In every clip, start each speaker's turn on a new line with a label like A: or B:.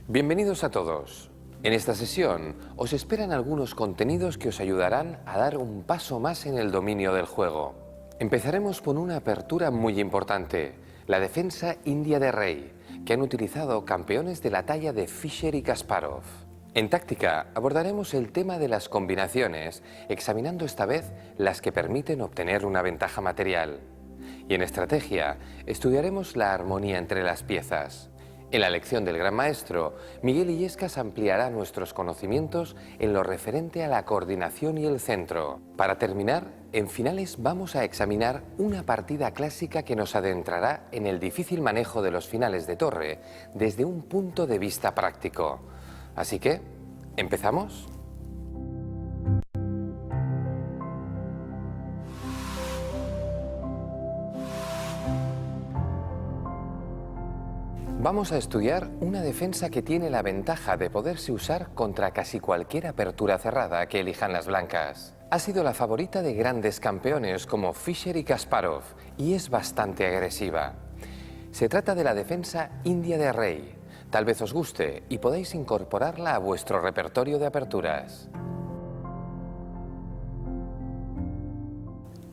A: Bienvenidos a todos. En esta sesión os esperan algunos contenidos que os ayudarán a dar un paso más en el dominio del juego. Empezaremos por una apertura muy importante, la defensa india de rey, que han utilizado campeones de la talla de Fischer y Kasparov. En táctica abordaremos el tema de las combinaciones, examinando esta vez las que permiten obtener una ventaja material. Y en estrategia estudiaremos la armonía entre las piezas. En la lección del Gran Maestro, Miguel Illescas ampliará nuestros conocimientos en lo referente a la coordinación y el centro. Para terminar, en finales vamos a examinar una partida clásica que nos adentrará en el difícil manejo de los finales de torre desde un punto de vista práctico. Así que, ¿empezamos? Vamos a estudiar una defensa que tiene la ventaja de poderse usar contra casi cualquier apertura cerrada que elijan las blancas. Ha sido la favorita de grandes campeones como Fischer y Kasparov y es bastante agresiva. Se trata de la defensa india de rey. Tal vez os guste y podéis incorporarla a vuestro repertorio de aperturas.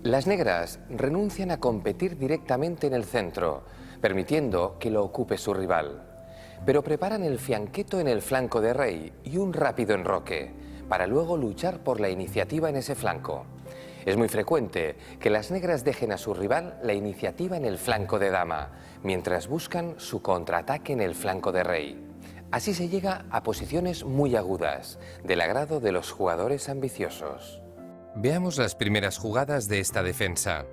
A: Las negras renuncian a competir directamente en el centro, permitiendo que lo ocupe su rival. Pero preparan el fianqueto en el flanco de rey y un rápido enroque, para luego luchar por la iniciativa en ese flanco. Es muy frecuente que las negras dejen a su rival la iniciativa en el flanco de dama, mientras buscan su contraataque en el flanco de rey. Así se llega a posiciones muy agudas, del agrado de los jugadores ambiciosos. Veamos las primeras jugadas de esta defensa.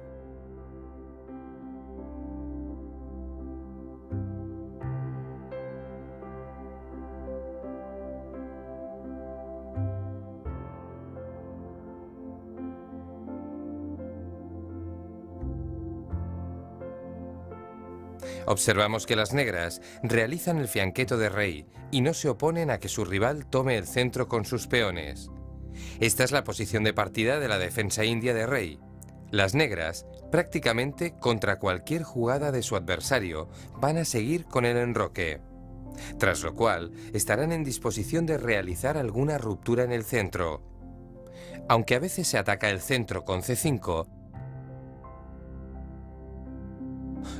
A: Observamos que las negras realizan el fianqueto de rey y no se oponen a que su rival tome el centro con sus peones. Esta es la posición de partida de la defensa india de rey. Las negras, prácticamente contra cualquier jugada de su adversario, van a seguir con el enroque. Tras lo cual, estarán en disposición de realizar alguna ruptura en el centro. Aunque a veces se ataca el centro con C5,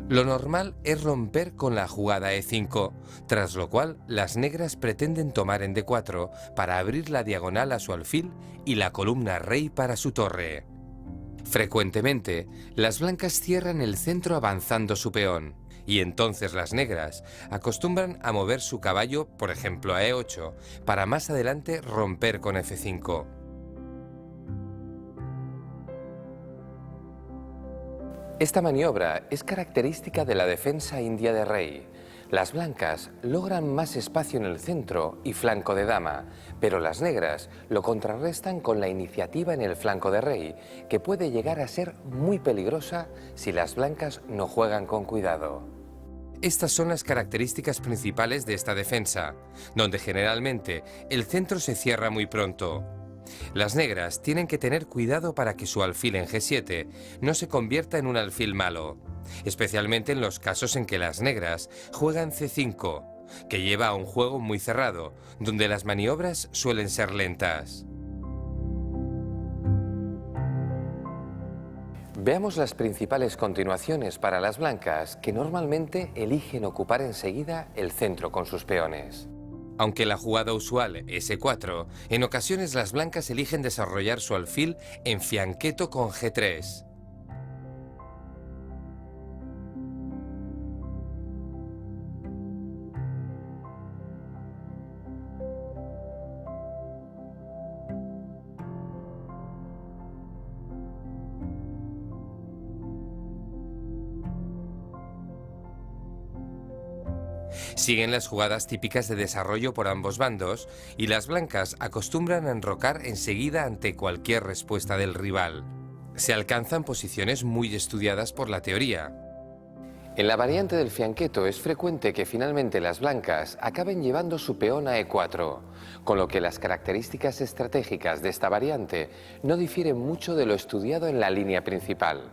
A: lo normal es romper con la jugada E5, tras lo cual las negras pretenden tomar en D4 para abrir la diagonal a su alfil y la columna rey para su torre. Frecuentemente, las blancas cierran el centro avanzando su peón, y entonces las negras acostumbran a mover su caballo, por ejemplo a E8, para más adelante romper con F5. Esta maniobra es característica de la defensa india de rey. Las blancas logran más espacio en el centro y flanco de dama, pero las negras lo contrarrestan con la iniciativa en el flanco de rey, que puede llegar a ser muy peligrosa si las blancas no juegan con cuidado. Estas son las características principales de esta defensa, donde generalmente el centro se cierra muy pronto. Las negras tienen que tener cuidado para que su alfil en G7 no se convierta en un alfil malo, especialmente en los casos en que las negras juegan C5, que lleva a un juego muy cerrado, donde las maniobras suelen ser lentas. Veamos las principales continuaciones para las blancas, que normalmente eligen ocupar enseguida el centro con sus peones. Aunque la jugada usual es E4, en ocasiones las blancas eligen desarrollar su alfil en fianqueto con G3. Siguen las jugadas típicas de desarrollo por ambos bandos y las blancas acostumbran a enrocar enseguida ante cualquier respuesta del rival. Se alcanzan posiciones muy estudiadas por la teoría. En la variante del fianqueto es frecuente que finalmente las blancas acaben llevando su peón a E4, con lo que las características estratégicas de esta variante no difieren mucho de lo estudiado en la línea principal.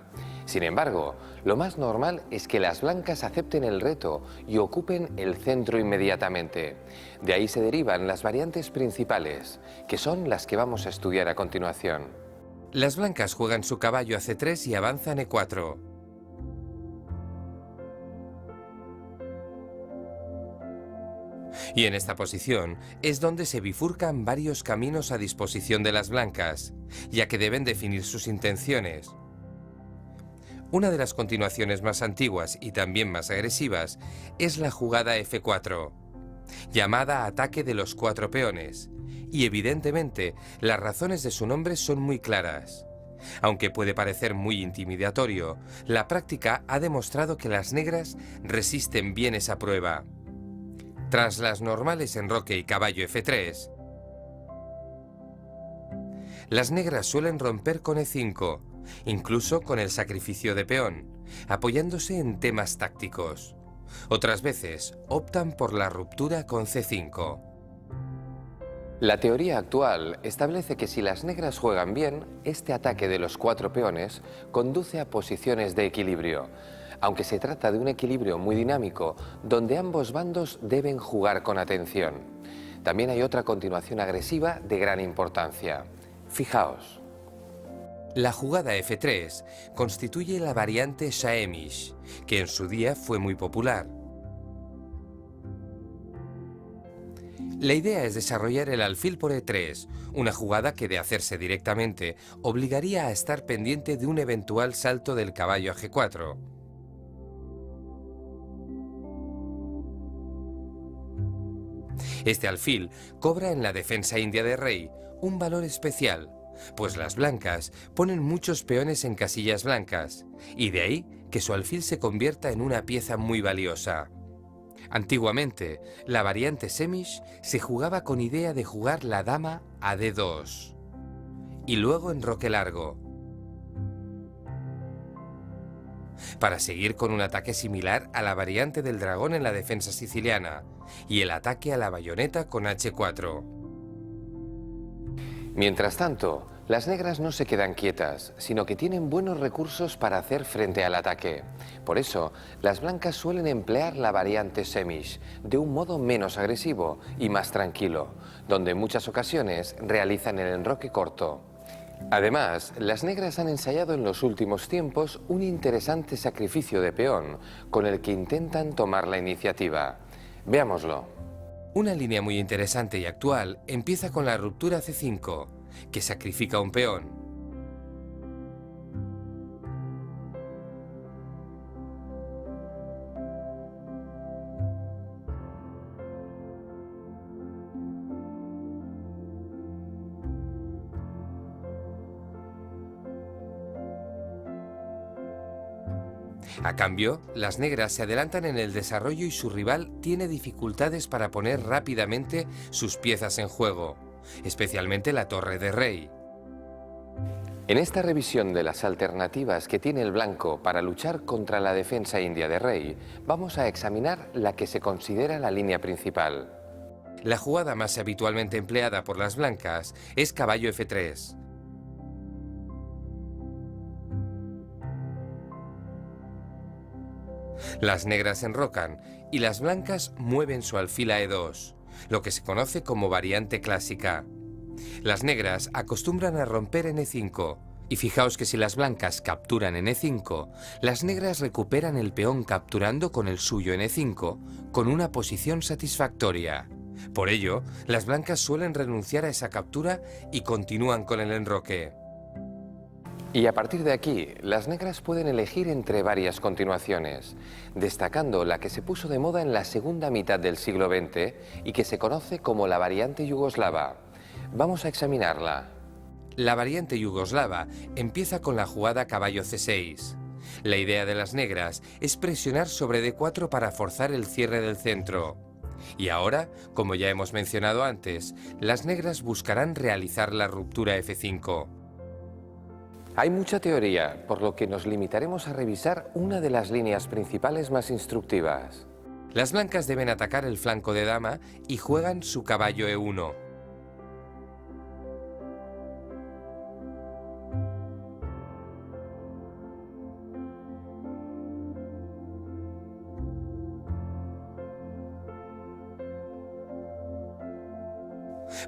A: Sin embargo, lo más normal es que las blancas acepten el reto y ocupen el centro inmediatamente. De ahí se derivan las variantes principales, que son las que vamos a estudiar a continuación. Las blancas juegan su caballo a C3 y avanzan E4. Y en esta posición es donde se bifurcan varios caminos a disposición de las blancas, ya que deben definir sus intenciones. Una de las continuaciones más antiguas y también más agresivas es la jugada F4, llamada ataque de los 4 peones, y evidentemente las razones de su nombre son muy claras. Aunque puede parecer muy intimidatorio, la práctica ha demostrado que las negras resisten bien esa prueba. Tras las normales enroque y caballo F3, las negras suelen romper con E5, incluso con el sacrificio de peón, apoyándose en temas tácticos. Otras veces optan por la ruptura con C5. La teoría actual establece que si las negras juegan bien, este ataque de los 4 peones conduce a posiciones de equilibrio, aunque se trata de un equilibrio muy dinámico donde ambos bandos deben jugar con atención. También hay otra continuación agresiva de gran importancia. Fijaos. La jugada F3 constituye la variante Saemish, que en su día fue muy popular. La idea es desarrollar el alfil por E3, una jugada que, de hacerse directamente, obligaría a estar pendiente de un eventual salto del caballo a G4. Este alfil cobra en la defensa india de rey un valor especial, pues las blancas ponen muchos peones en casillas blancas, y de ahí que su alfil se convierta en una pieza muy valiosa. Antiguamente, la variante Semish se jugaba con idea de jugar la dama a D2 y luego enroque largo, para seguir con un ataque similar a la variante del dragón en la defensa siciliana y el ataque a la bayoneta con H4. Mientras tanto, las negras no se quedan quietas, sino que tienen buenos recursos para hacer frente al ataque. Por eso, las blancas suelen emplear la variante Semish de un modo menos agresivo y más tranquilo, donde en muchas ocasiones realizan el enroque corto. Además, las negras han ensayado en los últimos tiempos un interesante sacrificio de peón con el que intentan tomar la iniciativa. Veámoslo. Una línea muy interesante y actual empieza con la ruptura C5, que sacrifica un peón. A cambio, las negras se adelantan en el desarrollo y su rival tiene dificultades para poner rápidamente sus piezas en juego, especialmente la torre de rey. En esta revisión de las alternativas que tiene el blanco para luchar contra la defensa india de rey, vamos a examinar la que se considera la línea principal. La jugada más habitualmente empleada por las blancas es caballo F3. Las negras enrocan y las blancas mueven su alfil a E2, lo que se conoce como variante clásica. Las negras acostumbran a romper en E5, y fijaos que si las blancas capturan en E5, las negras recuperan el peón capturando con el suyo en E5, con una posición satisfactoria. Por ello, las blancas suelen renunciar a esa captura y continúan con el enroque. Y a partir de aquí, las negras pueden elegir entre varias continuaciones, destacando la que se puso de moda en la segunda mitad del siglo XX y que se conoce como la variante yugoslava. Vamos a examinarla. La variante yugoslava empieza con la jugada caballo C6. La idea de las negras es presionar sobre D4 para forzar el cierre del centro. Y ahora, como ya hemos mencionado antes, las negras buscarán realizar la ruptura F5. Hay mucha teoría, por lo que nos limitaremos a revisar una de las líneas principales más instructivas. Las blancas deben atacar el flanco de dama y juegan su caballo E1.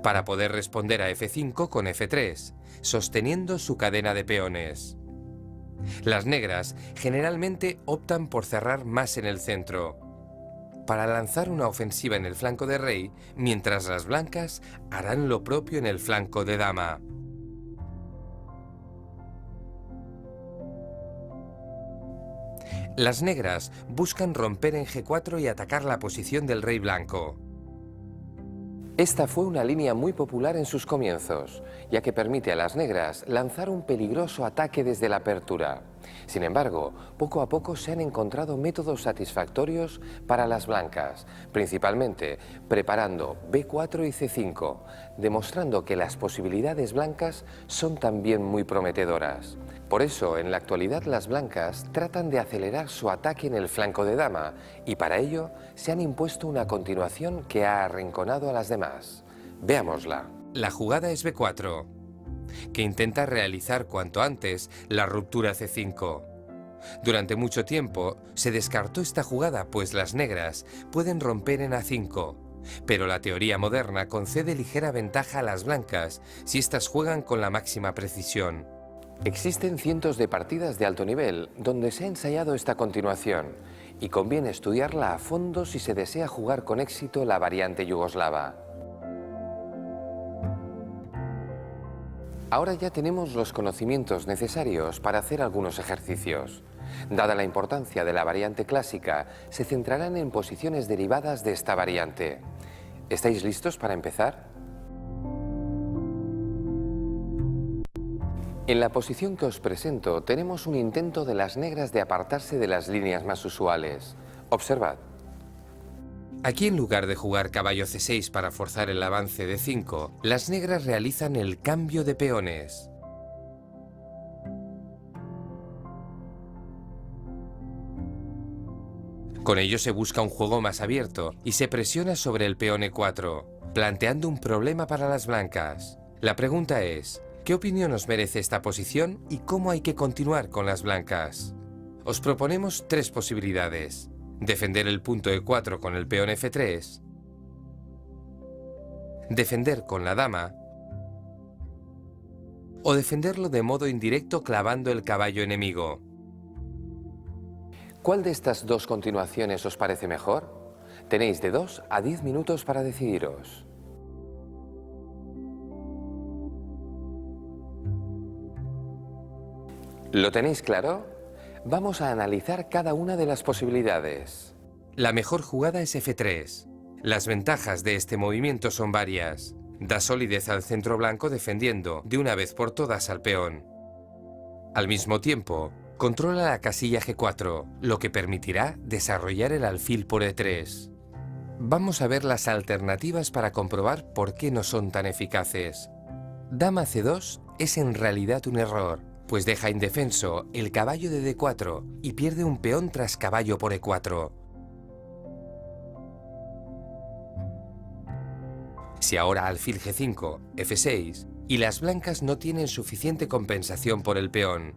B: para poder responder a F5 con F3, sosteniendo su cadena de peones. Las negras generalmente optan por cerrar más en el centro, para lanzar una ofensiva en el flanco de rey, mientras las blancas harán lo propio en el flanco de dama. Las negras buscan romper en G4 y atacar la posición del rey blanco.
A: Esta fue una línea muy popular en sus comienzos, ya que permite a las negras lanzar un peligroso ataque desde la apertura. Sin embargo, poco a poco se han encontrado métodos satisfactorios para las blancas, principalmente preparando B4 y C5, demostrando que las posibilidades blancas son también muy prometedoras. Por eso, en la actualidad las blancas tratan de acelerar su ataque en el flanco de dama y para ello se han impuesto una continuación que ha arrinconado a las demás. Veámosla.
B: La jugada es B4, que intenta realizar cuanto antes la ruptura C5. Durante mucho tiempo se descartó esta jugada pues las negras pueden romper en A5, pero la teoría moderna concede ligera ventaja a las blancas si éstas juegan con la máxima precisión.
A: Existen cientos de partidas de alto nivel donde se ha ensayado esta continuación y conviene estudiarla a fondo si se desea jugar con éxito la variante yugoslava. Ahora ya tenemos los conocimientos necesarios para hacer algunos ejercicios. Dada la importancia de la variante clásica, se centrarán en posiciones derivadas de esta variante. ¿Estáis listos para empezar? En la posición que os presento tenemos un intento de las negras de apartarse de las líneas más usuales. Observad.
B: Aquí en lugar de jugar caballo C6 para forzar el avance de 5, las negras realizan el cambio de peones. Con ello se busca un juego más abierto y se presiona sobre el peón E4, planteando un problema para las blancas. La pregunta es, ¿qué opinión os merece esta posición y cómo hay que continuar con las blancas? Os proponemos tres posibilidades. Defender el punto E4 con el peón F3, defender con la dama o defenderlo de modo indirecto clavando el caballo enemigo.
A: ¿Cuál de estas dos continuaciones os parece mejor? Tenéis de 2 a 10 minutos para decidiros. ¿Lo tenéis claro? Vamos a analizar cada una de las posibilidades.
B: La mejor jugada es F3. Las ventajas de este movimiento son varias. Da solidez al centro blanco defendiendo de una vez por todas al peón. Al mismo tiempo, controla la casilla G4, lo que permitirá desarrollar el alfil por E3. Vamos a ver las alternativas para comprobar por qué no son tan eficaces. Dama C2 es en realidad un error, pues deja indefenso el caballo de D4 y pierde un peón tras caballo por E4. Si ahora alfil G5, F6, y las blancas no tienen suficiente compensación por el peón.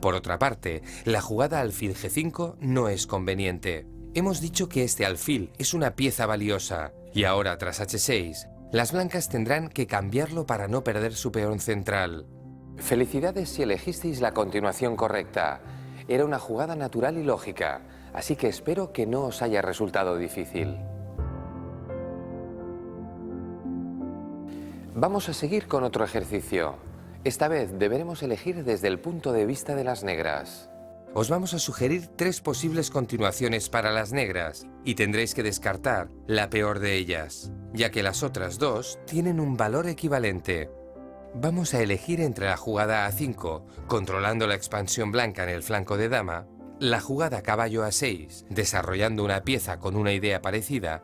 B: Por otra parte, la jugada alfil G5 no es conveniente. Hemos dicho que este alfil es una pieza valiosa, y ahora tras H6, las blancas tendrán que cambiarlo para no perder su peón central.
A: Felicidades si elegisteis la continuación correcta. Era una jugada natural y lógica, así que espero que no os haya resultado difícil. Vamos a seguir con otro ejercicio. Esta vez deberemos elegir desde el punto de vista de las negras.
B: Os vamos a sugerir tres posibles continuaciones para las negras y tendréis que descartar la peor de ellas, ya que las otras dos tienen un valor equivalente. Vamos a elegir entre la jugada A5, controlando la expansión blanca en el flanco de dama, la jugada caballo A6, desarrollando una pieza con una idea parecida,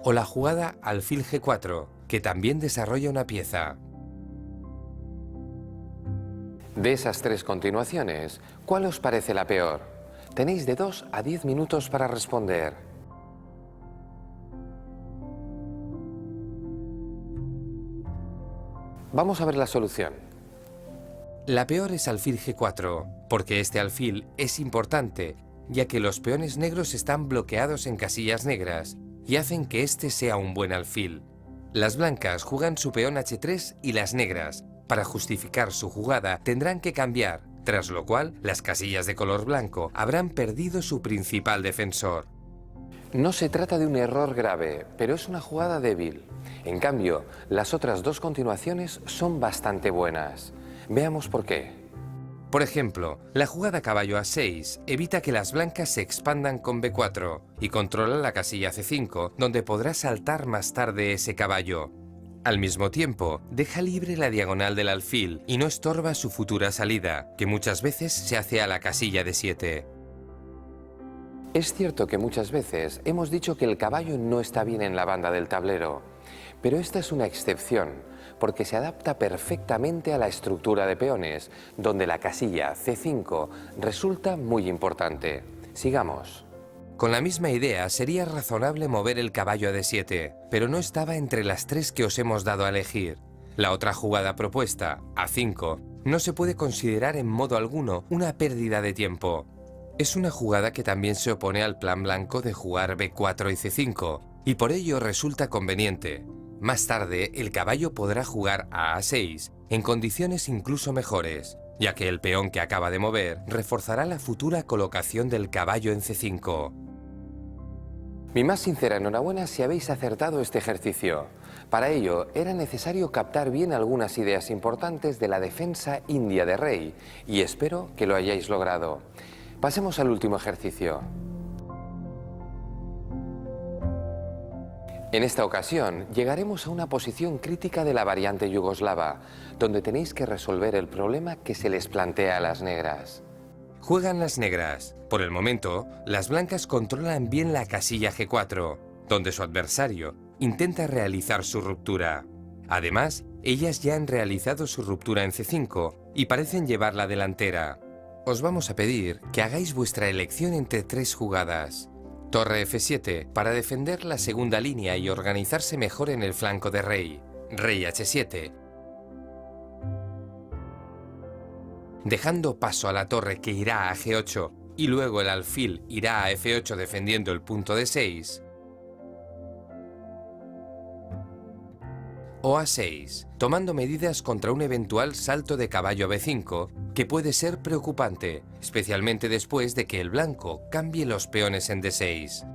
B: o la jugada alfil G4, que también desarrolla una pieza.
A: De esas tres continuaciones, ¿cuál os parece la peor? Tenéis de 2 a 10 minutos para responder. Vamos a ver la solución.
B: La peor es alfil G4, porque este alfil es importante, ya que los peones negros están bloqueados en casillas negras y hacen que este sea un buen alfil. Las blancas juegan su peón H3 y las negras, para justificar su jugada, tendrán que cambiar, tras lo cual las casillas de color blanco habrán perdido su principal defensor.
A: No se trata de un error grave, pero es una jugada débil. En cambio, las otras dos continuaciones son bastante buenas. Veamos por qué.
B: Por ejemplo, la jugada caballo A6 evita que las blancas se expandan con B4 y controla la casilla C5, donde podrá saltar más tarde ese caballo. Al mismo tiempo, deja libre la diagonal del alfil y no estorba su futura salida, que muchas veces se hace a la casilla D7.
A: Es cierto que muchas veces hemos dicho que el caballo no está bien en la banda del tablero, pero esta es una excepción, porque se adapta perfectamente a la estructura de peones, donde la casilla C5 resulta muy importante. Sigamos.
B: Con la misma idea sería razonable mover el caballo a D7, pero no estaba entre las tres que os hemos dado a elegir. La otra jugada propuesta, A5, no se puede considerar en modo alguno una pérdida de tiempo. Es una jugada que también se opone al plan blanco de jugar B4 y C5, y por ello resulta conveniente. Más tarde, el caballo podrá jugar a A6, en condiciones incluso mejores, ya que el peón que acaba de mover reforzará la futura colocación del caballo en C5.
A: Mi más sincera enhorabuena si habéis acertado este ejercicio. Para ello, era necesario captar bien algunas ideas importantes de la defensa india de rey, y espero que lo hayáis logrado. Pasemos al último ejercicio. En esta ocasión, llegaremos a una posición crítica de la variante yugoslava, donde tenéis que resolver el problema que se les plantea a las negras.
B: Juegan las negras. Por el momento, las blancas controlan bien la casilla G4, donde su adversario intenta realizar su ruptura. Además, ellas ya han realizado su ruptura en C5 y parecen llevar la delantera. Os vamos a pedir que hagáis vuestra elección entre tres jugadas. Torre F7 para defender la segunda línea y organizarse mejor en el flanco de rey. Rey H7. Dejando paso a la torre que irá a G8 y luego el alfil irá a F8 defendiendo el punto D6. O A6, tomando medidas contra un eventual salto de caballo a B5, que puede ser preocupante, especialmente después de que el blanco cambie los peones en D6.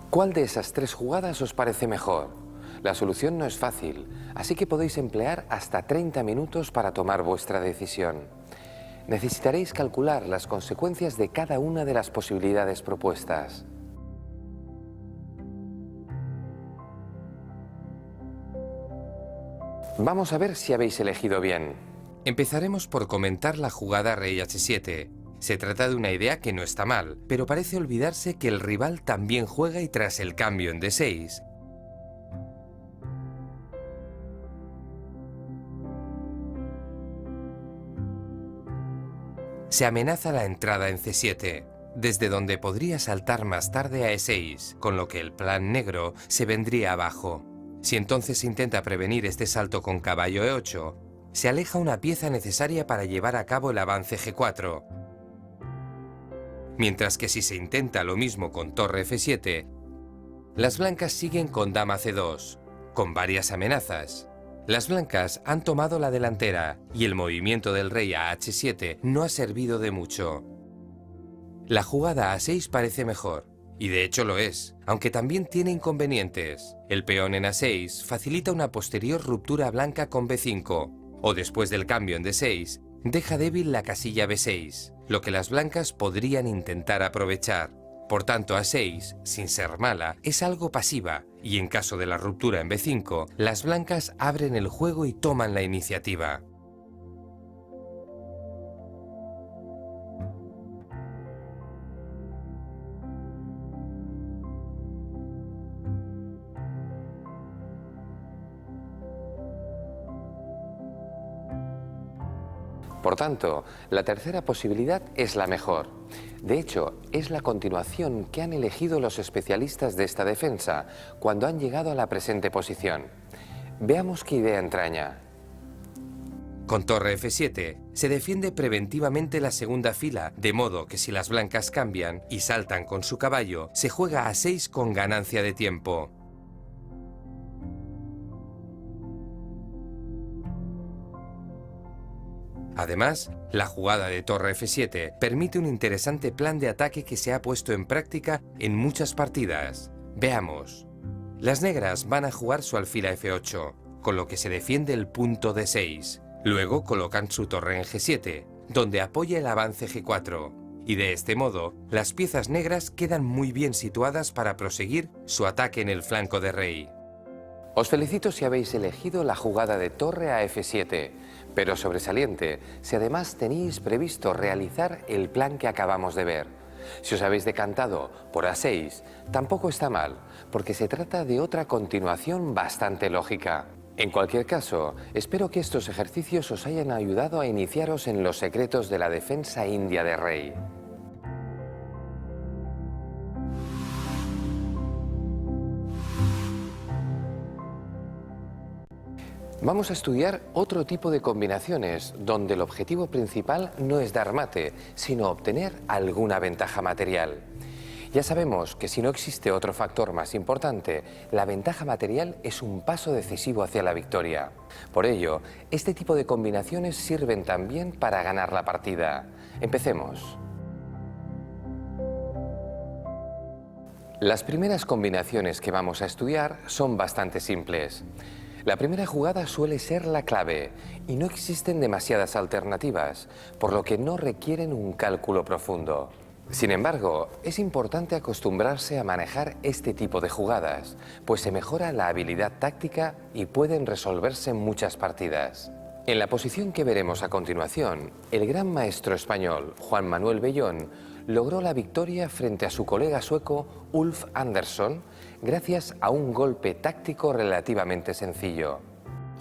A: ¿Cuál de esas tres jugadas os parece mejor? La solución no es fácil, así que podéis emplear hasta 30 minutos para tomar vuestra decisión. Necesitaréis calcular las consecuencias de cada una de las posibilidades propuestas. Vamos a ver si habéis elegido bien.
B: Empezaremos por comentar la jugada rey H7. Se trata de una idea que no está mal, pero parece olvidarse que el rival también juega y tras el cambio en D6, se amenaza la entrada en C7, desde donde podría saltar más tarde a E6, con lo que el plan negro se vendría abajo. Si entonces se intenta prevenir este salto con caballo E8, se aleja una pieza necesaria para llevar a cabo el avance G4. Mientras que si se intenta lo mismo con torre F7, las blancas siguen con dama C2, con varias amenazas. Las blancas han tomado la delantera y el movimiento del rey a H7 no ha servido de mucho. La jugada A6 parece mejor, y de hecho lo es, aunque también tiene inconvenientes. El peón en A6 facilita una posterior ruptura blanca con B5, o después del cambio en D6, deja débil la casilla B6, lo que las blancas podrían intentar aprovechar. Por tanto, A6, sin ser mala, es algo pasiva, y en caso de la ruptura en B5, las blancas abren el juego y toman la iniciativa.
A: Por tanto, la tercera posibilidad es la mejor. De hecho, es la continuación que han elegido los especialistas de esta defensa cuando han llegado a la presente posición. Veamos qué idea entraña.
B: Con torre F7 se defiende preventivamente la segunda fila, de modo que si las blancas cambian y saltan con su caballo, se juega a 6 con ganancia de tiempo. Además, la jugada de torre F7 permite un interesante plan de ataque que se ha puesto en práctica en muchas partidas. Veamos. Las negras van a jugar su alfil a F8, con lo que se defiende el punto D6. Luego colocan su torre en G7, donde apoya el avance G4. Y de este modo, las piezas negras quedan muy bien situadas para proseguir su ataque en el flanco de rey.
A: Os felicito si habéis elegido la jugada de torre a F7, pero sobresaliente si además tenéis previsto realizar el plan que acabamos de ver. Si os habéis decantado por A6, tampoco está mal, porque se trata de otra continuación bastante lógica. En cualquier caso, espero que estos ejercicios os hayan ayudado a iniciaros en los secretos de la defensa india de rey. Vamos a estudiar otro tipo de combinaciones donde el objetivo principal no es dar mate, sino obtener alguna ventaja material. Ya sabemos que si no existe otro factor más importante, la ventaja material es un paso decisivo hacia la victoria. Por ello, este tipo de combinaciones sirven también para ganar la partida. Empecemos. Las primeras combinaciones que vamos a estudiar son bastante simples. La primera jugada suele ser la clave y no existen demasiadas alternativas, por lo que no requieren un cálculo profundo. Sin embargo, es importante acostumbrarse a manejar este tipo de jugadas, pues se mejora la habilidad táctica y pueden resolverse muchas partidas. En la posición que veremos a continuación, el gran maestro español Juan Manuel Bellón logró la victoria frente a su colega sueco Ulf Andersson gracias a un golpe táctico relativamente sencillo.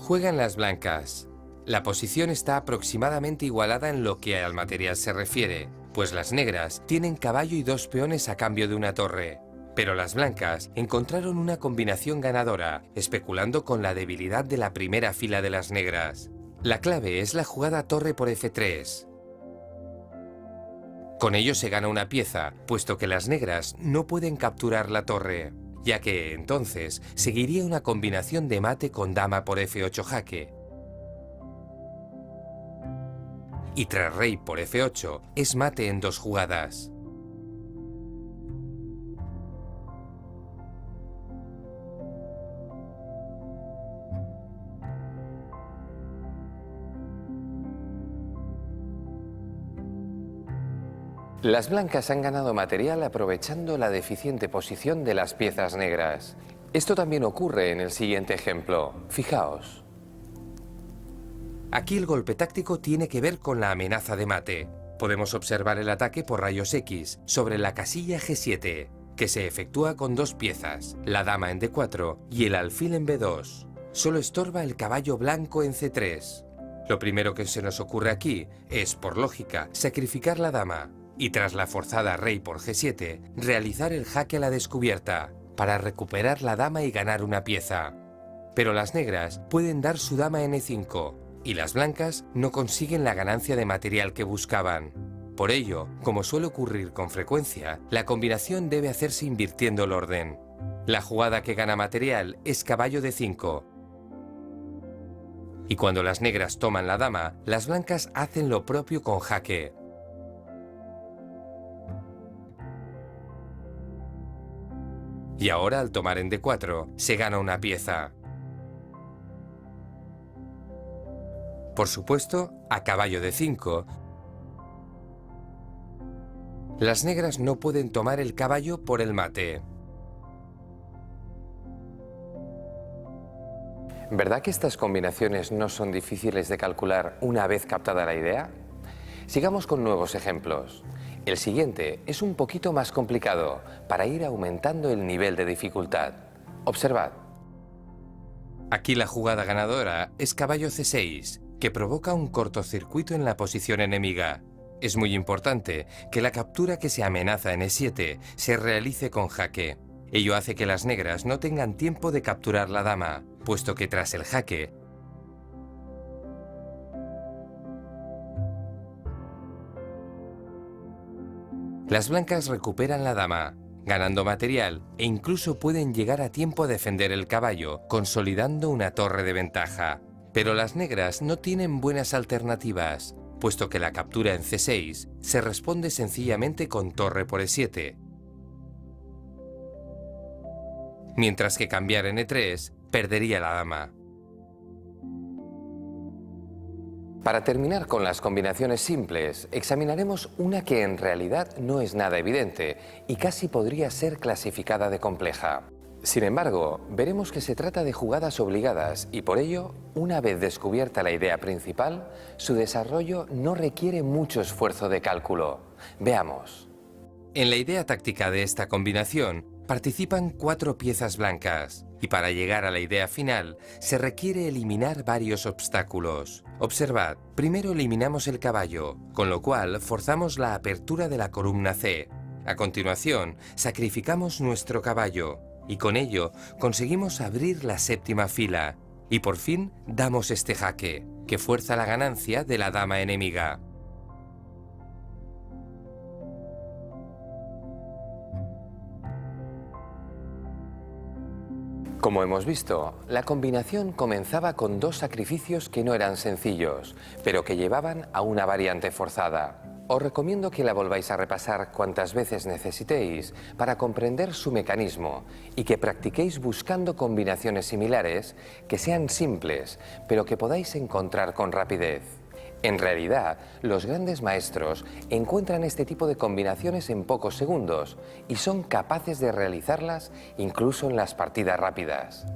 B: Juegan las blancas. La posición está aproximadamente igualada en lo que al material se refiere, pues las negras tienen caballo y 2 peones a cambio de una torre. Pero las blancas encontraron una combinación ganadora, especulando con la debilidad de la primera fila de las negras. La clave es la jugada torre por F3. Con ello se gana una pieza, puesto que las negras no pueden capturar la torre, ya que entonces seguiría una combinación de mate con dama por F8 jaque. Y tras rey por F8 es mate en 2 jugadas.
A: Las blancas han ganado material aprovechando la deficiente posición de las piezas negras. Esto también ocurre en el siguiente ejemplo. Fijaos.
B: Aquí el golpe táctico tiene que ver con la amenaza de mate. Podemos observar el ataque por rayos X sobre la casilla G7, que se efectúa con 2 piezas, la dama en D4 y el alfil en B2. Solo estorba el caballo blanco en C3. Lo primero que se nos ocurre aquí es, por lógica, sacrificar la dama y tras la forzada rey por G7, realizar el jaque a la descubierta para recuperar la dama y ganar una pieza. Pero las negras pueden dar su dama en E5 y las blancas no consiguen la ganancia de material que buscaban. Por ello, como suele ocurrir con frecuencia, la combinación debe hacerse invirtiendo el orden. La jugada que gana material es caballo D5. Y cuando las negras toman la dama, las blancas hacen lo propio con jaque. Y ahora al tomar en D4 se gana una pieza. Por supuesto, a caballo D5, las negras no pueden tomar el caballo por el mate.
A: ¿Verdad que estas combinaciones no son difíciles de calcular una vez captada la idea? Sigamos con nuevos ejemplos. El siguiente es un poquito más complicado para ir aumentando el nivel de dificultad. Observad.
B: Aquí la jugada ganadora es caballo C6, que provoca un cortocircuito en la posición enemiga. Es muy importante que la captura que se amenaza en E7 se realice con jaque. Ello hace que las negras no tengan tiempo de capturar la dama, puesto que tras el jaque, Las blancas recuperan la dama, ganando material e incluso pueden llegar a tiempo a defender el caballo, consolidando una torre de ventaja. Pero las negras no tienen buenas alternativas, puesto que la captura en C6 se responde sencillamente con torre por E7, mientras que cambiar en E3 perdería la dama.
A: Para terminar con las combinaciones simples, examinaremos una que en realidad no es nada evidente y casi podría ser clasificada de compleja. Sin embargo, veremos que se trata de jugadas obligadas y por ello, una vez descubierta la idea principal, su desarrollo no requiere mucho esfuerzo de cálculo. Veamos.
B: En la idea táctica de esta combinación participan 4 piezas blancas y para llegar a la idea final se requiere eliminar varios obstáculos. Observad, primero eliminamos el caballo, con lo cual forzamos la apertura de la columna C. A continuación, sacrificamos nuestro caballo y con ello conseguimos abrir la séptima fila y por fin damos este jaque, que fuerza la ganancia de la dama enemiga.
A: Como hemos visto, la combinación comenzaba con 2 sacrificios que no eran sencillos, pero que llevaban a una variante forzada. Os recomiendo que la volváis a repasar cuantas veces necesitéis para comprender su mecanismo y que practiquéis buscando combinaciones similares que sean simples, pero que podáis encontrar con rapidez. En realidad, los grandes maestros encuentran este tipo de combinaciones en pocos segundos y son capaces de realizarlas incluso en las partidas rápidas.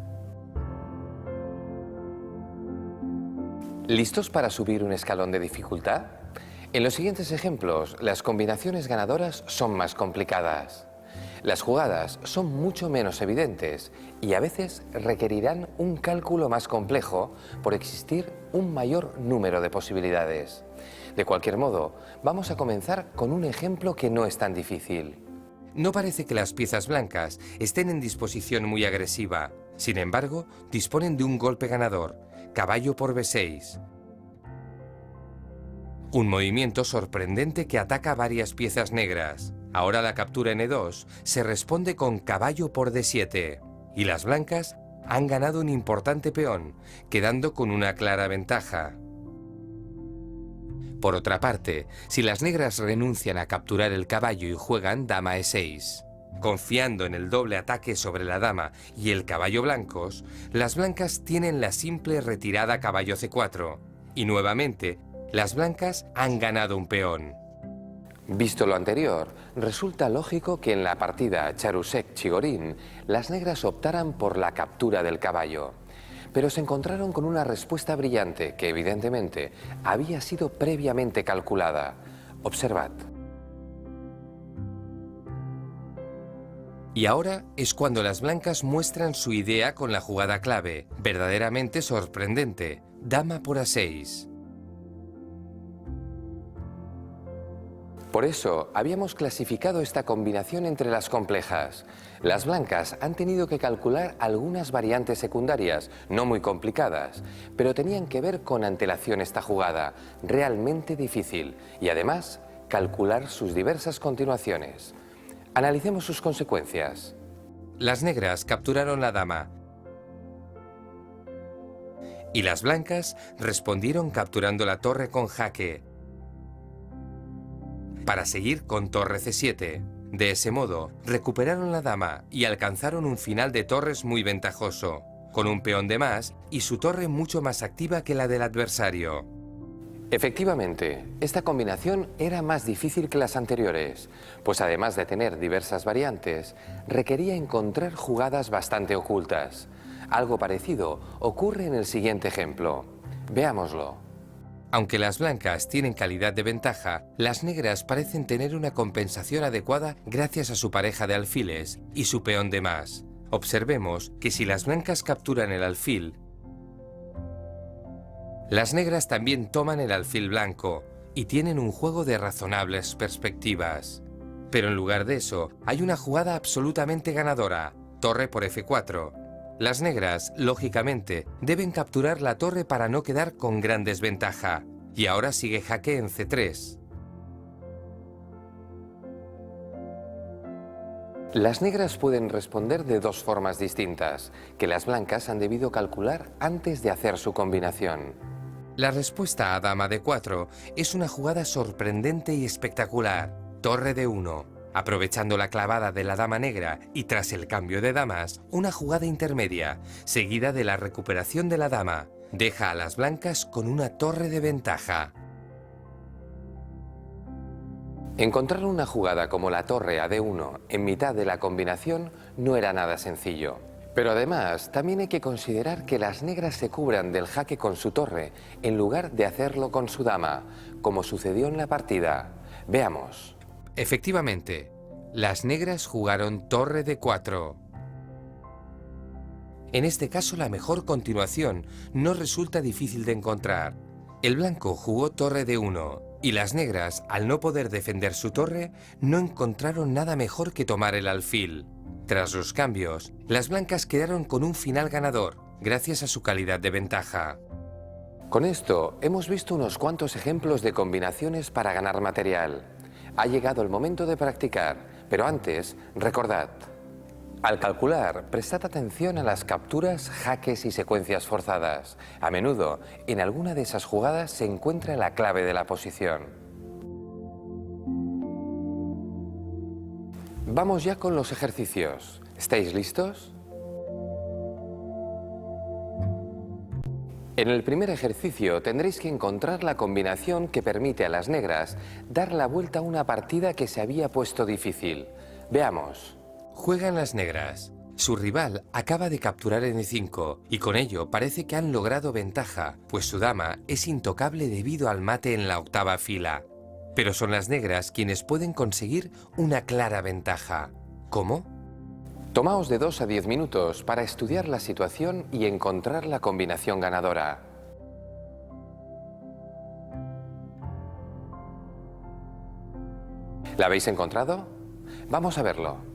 A: ¿Listos para subir un escalón de dificultad? En los siguientes ejemplos, las combinaciones ganadoras son más complicadas. Las jugadas son mucho menos evidentes y a veces requerirán un cálculo más complejo por existir un mayor número de posibilidades. De cualquier modo, vamos a comenzar con un ejemplo que no es tan difícil.
B: No parece que las piezas blancas estén en disposición muy agresiva. Sin embargo, disponen de un golpe ganador, caballo por B6. Un movimiento sorprendente que ataca varias piezas negras. Ahora la captura en E2 se responde con caballo por D7. Y las blancas han ganado un importante peón, quedando con una clara ventaja. Por otra parte, si las negras renuncian a capturar el caballo y juegan dama E6, confiando en el doble ataque sobre la dama y el caballo blancos, las blancas tienen la simple retirada caballo C4. Y nuevamente, las blancas han ganado un peón.
A: Visto lo anterior, resulta lógico que en la partida Charusek-Chigorin las negras optaran por la captura del caballo. Pero se encontraron con una respuesta brillante que evidentemente había sido previamente calculada. Observad.
B: Y ahora es cuando las blancas muestran su idea con la jugada clave, verdaderamente sorprendente, dama por A6.
A: Por eso, habíamos clasificado esta combinación entre las complejas. Las blancas han tenido que calcular algunas variantes secundarias, no muy complicadas, pero tenían que ver con antelación esta jugada, realmente difícil, y además, calcular sus diversas continuaciones. Analicemos sus consecuencias.
B: Las negras capturaron la dama y las blancas respondieron capturando la torre con jaque, para seguir con torre C7. De ese modo, recuperaron la dama y alcanzaron un final de torres muy ventajoso, con un peón de más y su torre mucho más activa que la del adversario.
A: Efectivamente, esta combinación era más difícil que las anteriores, pues además de tener diversas variantes, requería encontrar jugadas bastante ocultas. Algo parecido ocurre en el siguiente ejemplo. Veámoslo.
B: Aunque las blancas tienen calidad de ventaja, las negras parecen tener una compensación adecuada gracias a su pareja de alfiles y su peón de más. Observemos que si las blancas capturan el alfil, las negras también toman el alfil blanco y tienen un juego de razonables perspectivas. Pero en lugar de eso, hay una jugada absolutamente ganadora, torre por F4. Las negras, lógicamente, deben capturar la torre para no quedar con gran desventaja. Y ahora sigue jaque en C3.
A: Las negras pueden responder de dos formas distintas, que las blancas han debido calcular antes de hacer su combinación.
B: La respuesta a dama de 4 es una jugada sorprendente y espectacular. Torre de 1. Aprovechando la clavada de la dama negra y tras el cambio de damas, una jugada intermedia, seguida de la recuperación de la dama, deja a las blancas con una torre de ventaja.
A: Encontrar una jugada como la torre a D1 en mitad de la combinación no era nada sencillo. Pero además, también hay que considerar que las negras se cubran del jaque con su torre en lugar de hacerlo con su dama, como sucedió en la partida. Veamos.
B: Efectivamente, las negras jugaron torre de 4. En este caso, la mejor continuación no resulta difícil de encontrar. El blanco jugó torre de 1 y las negras, al no poder defender su torre, no encontraron nada mejor que tomar el alfil. Tras los cambios, las blancas quedaron con un final ganador, gracias a su calidad de ventaja.
A: Con esto, hemos visto unos cuantos ejemplos de combinaciones para ganar material. Ha llegado el momento de practicar, pero antes, recordad. Al calcular, prestad atención a las capturas, jaques y secuencias forzadas. A menudo, en alguna de esas jugadas se encuentra la clave de la posición. Vamos ya con los ejercicios. ¿Estáis listos? En el primer ejercicio tendréis que encontrar la combinación que permite a las negras dar la vuelta a una partida que se había puesto difícil. Veamos.
B: Juegan las negras. Su rival acaba de capturar en E5 y con ello parece que han logrado ventaja, pues su dama es intocable debido al mate en la octava fila. Pero son las negras quienes pueden conseguir una clara ventaja. ¿Cómo?
A: Tomaos de 2 a 10 minutos para estudiar la situación y encontrar la combinación ganadora. ¿La habéis encontrado? Vamos a verlo.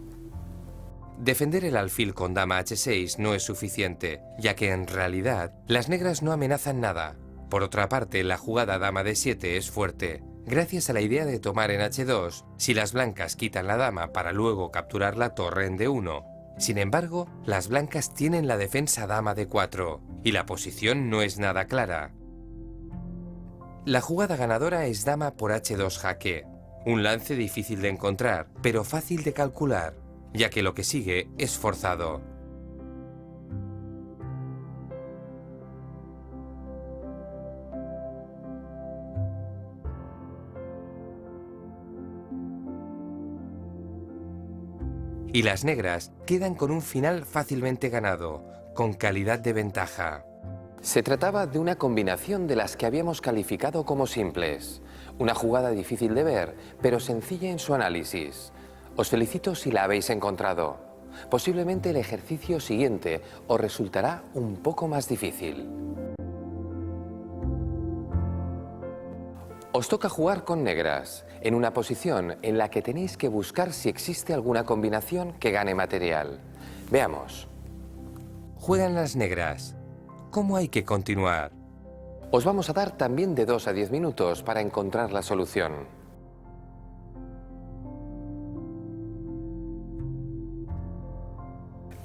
B: Defender el alfil con dama h6 no es suficiente, ya que en realidad las negras no amenazan nada. Por otra parte, la jugada dama d7 es fuerte. Gracias a la idea de tomar en h2, si las blancas quitan la dama para luego capturar la torre en d1. Sin embargo, las blancas tienen la defensa dama d4 y la posición no es nada clara. La jugada ganadora es dama por h2 jaque, un lance difícil de encontrar, pero fácil de calcular, ya que lo que sigue es forzado. Y las negras quedan con un final fácilmente ganado, con calidad de ventaja.
A: Se trataba de una combinación de las que habíamos calificado como simples. Una jugada difícil de ver, pero sencilla en su análisis. Os felicito si la habéis encontrado. Posiblemente el ejercicio siguiente os resultará un poco más difícil. Os toca jugar con negras, en una posición en la que tenéis que buscar si existe alguna combinación que gane material. Veamos.
B: Juegan las negras. ¿Cómo hay que continuar?
A: Os vamos a dar también de 2 a 10 minutos para encontrar la solución.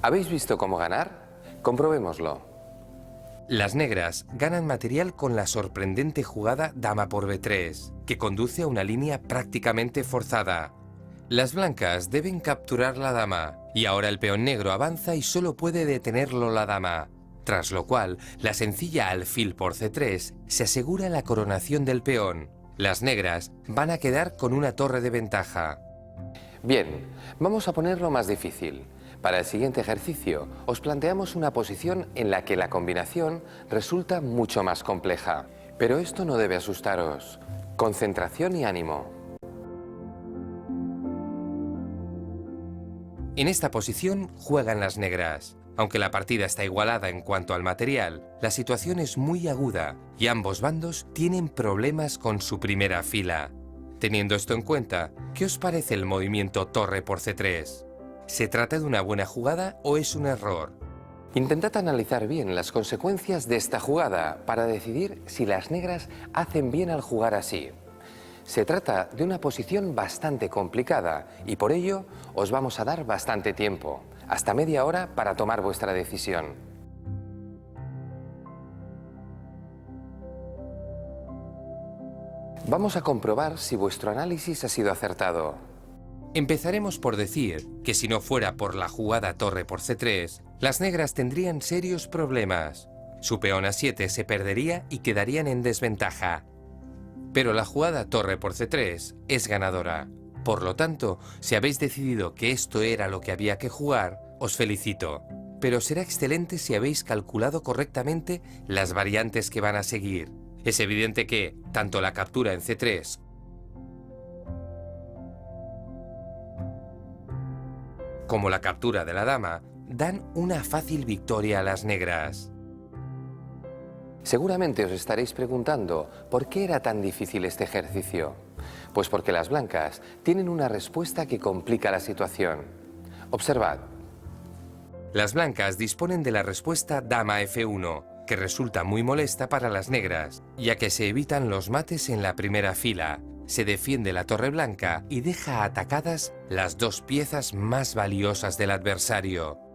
A: ¿Habéis visto cómo ganar? Comprobémoslo.
B: Las negras ganan material con la sorprendente jugada dama por b3, que conduce a una línea prácticamente forzada. Las blancas deben capturar la dama, y ahora el peón negro avanza y solo puede detenerlo la dama, tras lo cual la sencilla alfil por c3 se asegura la coronación del peón. Las negras van a quedar con una torre de ventaja.
A: Bien, vamos a ponerlo más difícil. Para el siguiente ejercicio, os planteamos una posición en la que la combinación resulta mucho más compleja. Pero esto no debe asustaros. Concentración y ánimo.
B: En esta posición juegan las negras. Aunque la partida está igualada en cuanto al material, la situación es muy aguda y ambos bandos tienen problemas con su primera fila. Teniendo esto en cuenta, ¿qué os parece el movimiento torre por c3? ¿Se trata de una buena jugada o es un error?
A: Intentad analizar bien las consecuencias de esta jugada para decidir si las negras hacen bien al jugar así. Se trata de una posición bastante complicada y por ello os vamos a dar bastante tiempo, hasta media hora para tomar vuestra decisión. Vamos a comprobar si vuestro análisis ha sido acertado.
B: Empezaremos por decir que si no fuera por la jugada torre por c3, las negras tendrían serios problemas. Su peón a7 se perdería y quedarían en desventaja. Pero la jugada torre por c3 es ganadora. Por lo tanto, si habéis decidido que esto era lo que había que jugar, os felicito. Pero será excelente si habéis calculado correctamente las variantes que van a seguir. Es evidente que tanto la captura en c3 como la captura de la dama dan una fácil victoria a las negras.
A: Seguramente os estaréis preguntando por qué era tan difícil este ejercicio. Pues porque las blancas tienen una respuesta que complica la situación. Observad.
B: Las blancas disponen de la respuesta dama f1, que resulta muy molesta para las negras, ya que se evitan los mates en la primera fila, se defiende la torre blanca y deja atacadas las dos piezas más valiosas del adversario.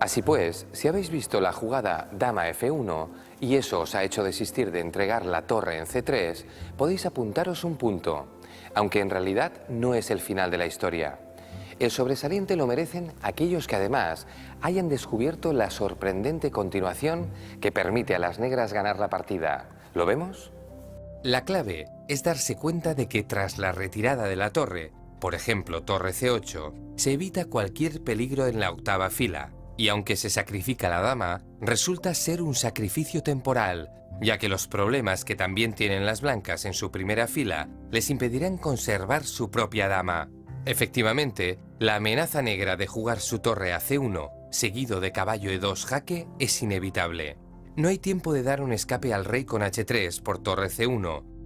A: Así pues, si habéis visto la jugada dama f1 y eso os ha hecho desistir de entregar la torre en c3, podéis apuntaros un punto, aunque en realidad no es el final de la historia. El sobresaliente lo merecen aquellos que además hayan descubierto la sorprendente continuación que permite a las negras ganar la partida. ¿Lo vemos?
B: La clave es darse cuenta de que tras la retirada de la torre, por ejemplo torre c8, se evita cualquier peligro en la octava fila, y aunque se sacrifica la dama, resulta ser un sacrificio temporal, ya que los problemas que también tienen las blancas en su primera fila les impedirán conservar su propia dama. Efectivamente, la amenaza negra de jugar su torre a c1, seguido de caballo e2 jaque, es inevitable. No hay tiempo de dar un escape al rey con h3 por torre c1.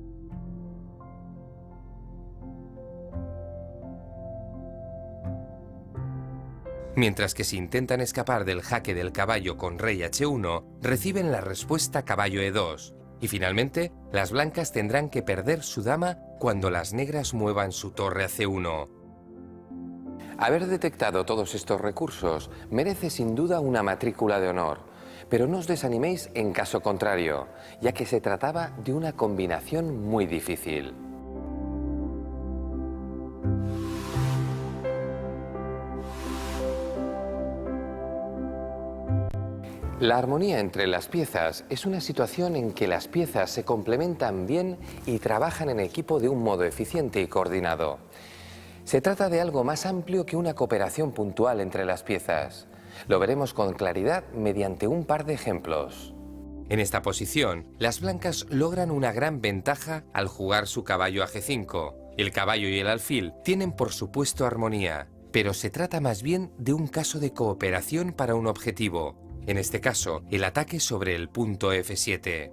B: Mientras que si intentan escapar del jaque del caballo con rey h1, reciben la respuesta caballo e2. Y finalmente, las blancas tendrán que perder su dama cuando las negras muevan su torre a c1.
A: Haber detectado todos estos recursos merece sin duda una matrícula de honor, pero no os desaniméis en caso contrario, ya que se trataba de una combinación muy difícil. La armonía entre las piezas es una situación en que las piezas se complementan bien y trabajan en equipo de un modo eficiente y coordinado. Se trata de algo más amplio que una cooperación puntual entre las piezas. Lo veremos con claridad mediante un par de ejemplos.
B: En esta posición, las blancas logran una gran ventaja al jugar su caballo a g5. El caballo y el alfil tienen por supuesto armonía, pero se trata más bien de un caso de cooperación para un objetivo. En este caso, el ataque sobre el punto f7.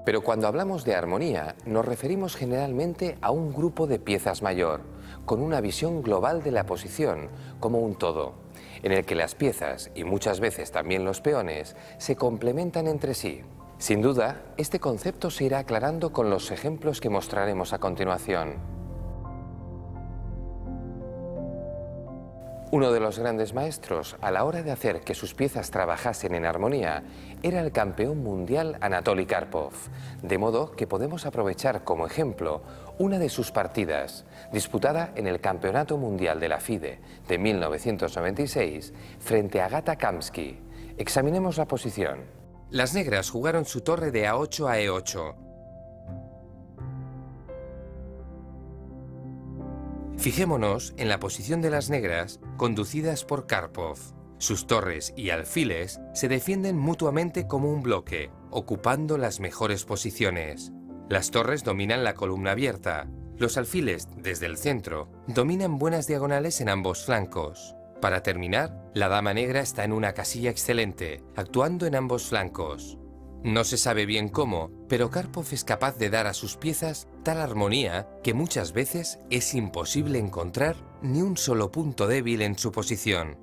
A: Pero cuando hablamos de armonía, nos referimos generalmente a un grupo de piezas mayor, con una visión global de la posición, como un todo, en el que las piezas, y muchas veces también los peones, se complementan entre sí. Sin duda, este concepto se irá aclarando con los ejemplos que mostraremos a continuación. Uno de los grandes maestros a la hora de hacer que sus piezas trabajasen en armonía era el campeón mundial Anatoly Karpov, de modo que podemos aprovechar como ejemplo una de sus partidas, disputada en el Campeonato Mundial de la FIDE de 1996 frente a Gata Kamsky. Examinemos la posición.
B: Las negras jugaron su torre de a8 a e8. Fijémonos en la posición de las negras conducidas por Karpov. Sus torres y alfiles se defienden mutuamente como un bloque, ocupando las mejores posiciones. Las torres dominan la columna abierta. Los alfiles, desde el centro, dominan buenas diagonales en ambos flancos. Para terminar, la dama negra está en una casilla excelente, actuando en ambos flancos. No se sabe bien cómo, pero Karpov es capaz de dar a sus piezas tal armonía que muchas veces es imposible encontrar ni un solo punto débil en su posición.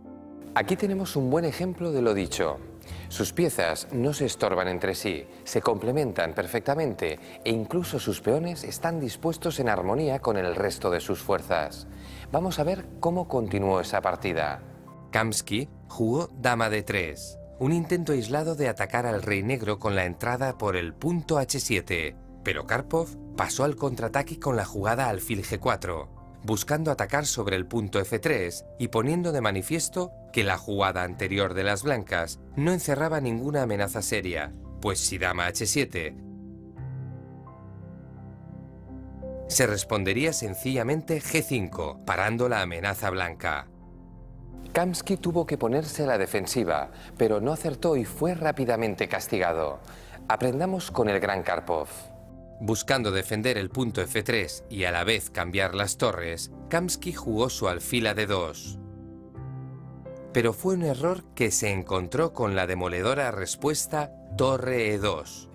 A: Aquí tenemos un buen ejemplo de lo dicho. Sus piezas no se estorban entre sí, se complementan perfectamente e incluso sus peones están dispuestos en armonía con el resto de sus fuerzas. Vamos a ver cómo continuó esa partida.
B: Kamsky jugó dama de 3, un intento aislado de atacar al rey negro con la entrada por el punto h7, pero Karpov pasó al contraataque con la jugada alfil g4, buscando atacar sobre el punto f3 y poniendo de manifiesto que la jugada anterior de las blancas no encerraba ninguna amenaza seria, pues si dama h7 se respondería sencillamente g5, parando la amenaza blanca.
A: Kamsky tuvo que ponerse a la defensiva, pero no acertó y fue rápidamente castigado. Aprendamos con el gran Karpov.
B: Buscando defender el punto f3 y a la vez cambiar las torres, Kamsky jugó su alfil a d2. Pero fue un error que se encontró con la demoledora respuesta torre e2.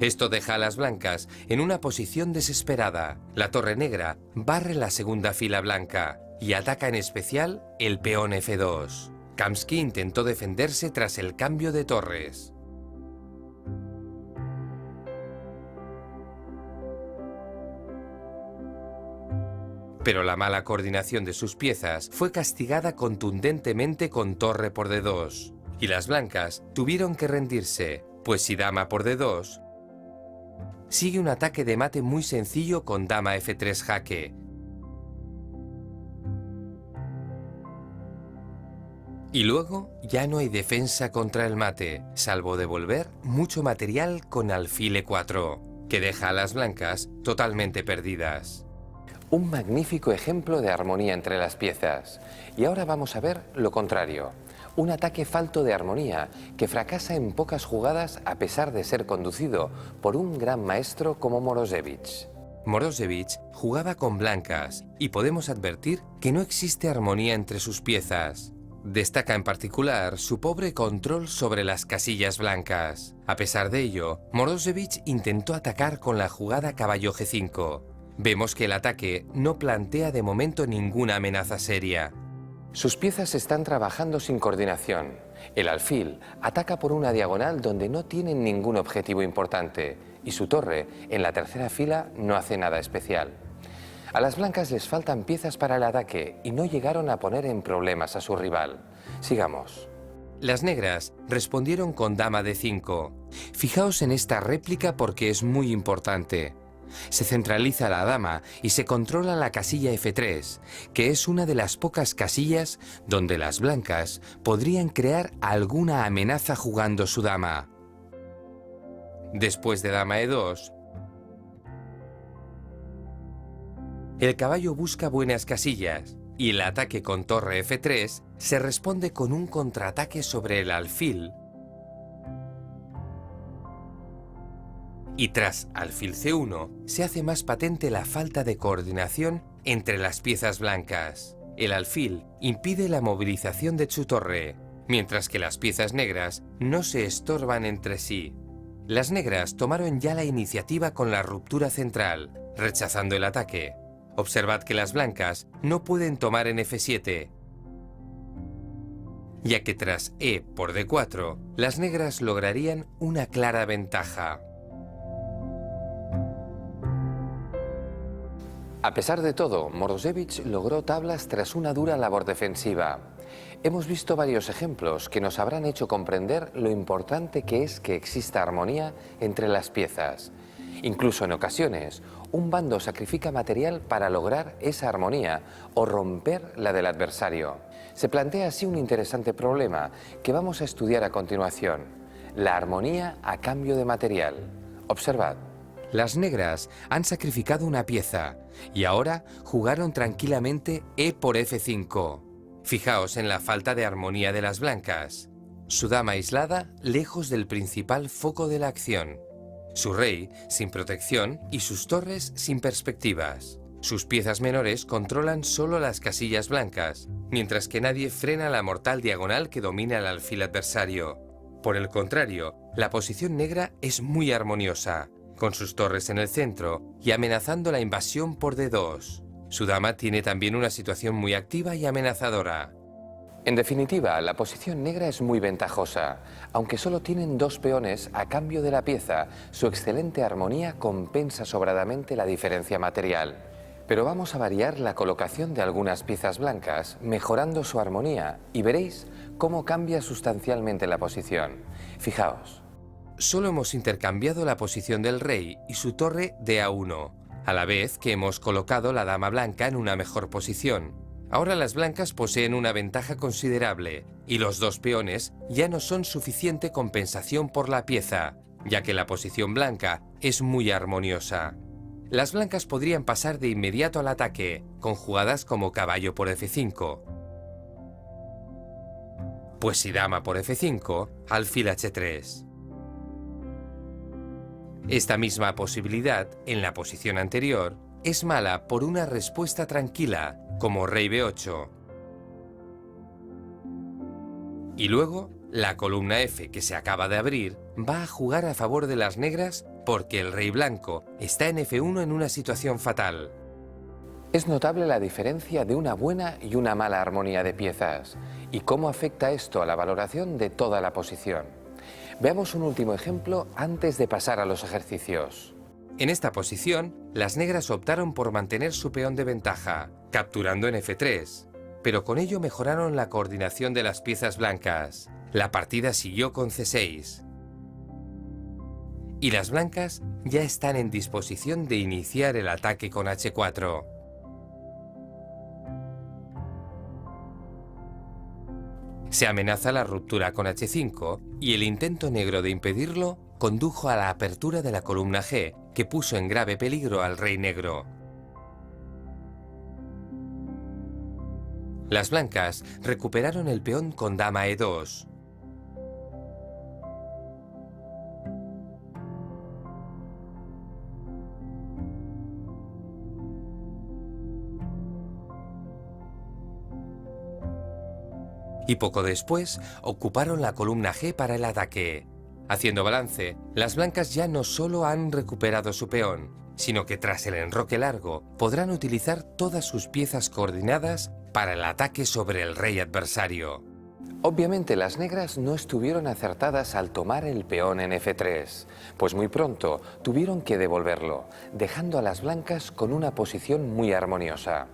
B: Esto deja a las blancas en una posición desesperada. La torre negra barre la segunda fila blanca y ataca en especial el peón f2. Kamsky intentó defenderse tras el cambio de torres. Pero la mala coordinación de sus piezas fue castigada contundentemente con torre por d2, y las blancas tuvieron que rendirse, pues si dama por d2, sigue un ataque de mate muy sencillo con dama f3 jaque. Y luego ya no hay defensa contra el mate, salvo devolver mucho material con alfil e4, que deja a las blancas totalmente perdidas.
A: Un magnífico ejemplo de armonía entre las piezas. Y ahora vamos a ver lo contrario. Un ataque falto de armonía que fracasa en pocas jugadas a pesar de ser conducido por un gran maestro como Morozevich.
B: Morozevich jugaba con blancas y podemos advertir que no existe armonía entre sus piezas. Destaca en particular su pobre control sobre las casillas blancas. A pesar de ello, Morozevich intentó atacar con la jugada caballo g5. Vemos que el ataque no plantea de momento ninguna amenaza seria.
A: Sus piezas están trabajando sin coordinación. El alfil ataca por una diagonal donde no tienen ningún objetivo importante y su torre, en la tercera fila, no hace nada especial. A las blancas les faltan piezas para el ataque y no llegaron a poner en problemas a su rival. Sigamos.
B: Las negras respondieron con dama d5. Fijaos en esta réplica porque es muy importante. Se centraliza la dama y se controla la casilla f3, que es una de las pocas casillas donde las blancas podrían crear alguna amenaza jugando su dama. Después de dama e2, el caballo busca buenas casillas y el ataque con torre f3 se responde con un contraataque sobre el alfil. Y tras alfil c1 se hace más patente la falta de coordinación entre las piezas blancas. El alfil impide la movilización de su torre, mientras que las piezas negras no se estorban entre sí. Las negras tomaron ya la iniciativa con la ruptura central, rechazando el ataque. Observad que las blancas no pueden tomar en f7, ya que tras e por d4, las negras lograrían una clara ventaja.
A: A pesar de todo, Morozevich logró tablas tras una dura labor defensiva. Hemos visto varios ejemplos que nos habrán hecho comprender lo importante que es que exista armonía entre las piezas. Incluso en ocasiones, un bando sacrifica material para lograr esa armonía o romper la del adversario. Se plantea así un interesante problema que vamos a estudiar a continuación: la armonía a cambio de material. Observad.
B: Las negras han sacrificado una pieza y ahora jugaron tranquilamente e por f5. Fijaos en la falta de armonía de las blancas. Su dama aislada lejos del principal foco de la acción. Su rey sin protección y sus torres sin perspectivas. Sus piezas menores controlan solo las casillas blancas, mientras que nadie frena la mortal diagonal que domina el alfil adversario. Por el contrario, la posición negra es muy armoniosa, con sus torres en el centro y amenazando la invasión por d2. Su dama tiene también una situación muy activa y amenazadora.
A: En definitiva, la posición negra es muy ventajosa. Aunque solo tienen 2 peones a cambio de la pieza, su excelente armonía compensa sobradamente la diferencia material. Pero vamos a variar la colocación de algunas piezas blancas, mejorando su armonía, y veréis cómo cambia sustancialmente la posición. Fijaos.
B: Solo hemos intercambiado la posición del rey y su torre de A1, a la vez que hemos colocado la dama blanca en una mejor posición. Ahora las blancas poseen una ventaja considerable y los 2 peones ya no son suficiente compensación por la pieza, ya que la posición blanca es muy armoniosa. Las blancas podrían pasar de inmediato al ataque, con jugadas como caballo por F5. Pues si dama por F5, alfil H3. Esta misma posibilidad, en la posición anterior, es mala por una respuesta tranquila, como rey B8. Y luego, la columna F que se acaba de abrir va a jugar a favor de las negras porque el rey blanco está en F1 en una situación fatal.
A: Es notable la diferencia de una buena y una mala armonía de piezas y cómo afecta esto a la valoración de toda la posición. Veamos un último ejemplo antes de pasar a los ejercicios.
B: En esta posición, las negras optaron por mantener su peón de ventaja, capturando en F3, pero con ello mejoraron la coordinación de las piezas blancas. La partida siguió con C6. Y las blancas ya están en disposición de iniciar el ataque con H4. Se amenaza la ruptura con H5 y el intento negro de impedirlo condujo a la apertura de la columna G, que puso en grave peligro al rey negro. Las blancas recuperaron el peón con dama E2. Y poco después ocuparon la columna G para el ataque. Haciendo balance, las blancas ya no solo han recuperado su peón, sino que tras el enroque largo podrán utilizar todas sus piezas coordinadas para el ataque sobre el rey adversario.
A: Obviamente las negras no estuvieron acertadas al tomar el peón en F3, pues muy pronto tuvieron que devolverlo, dejando a las blancas con una posición muy armoniosa.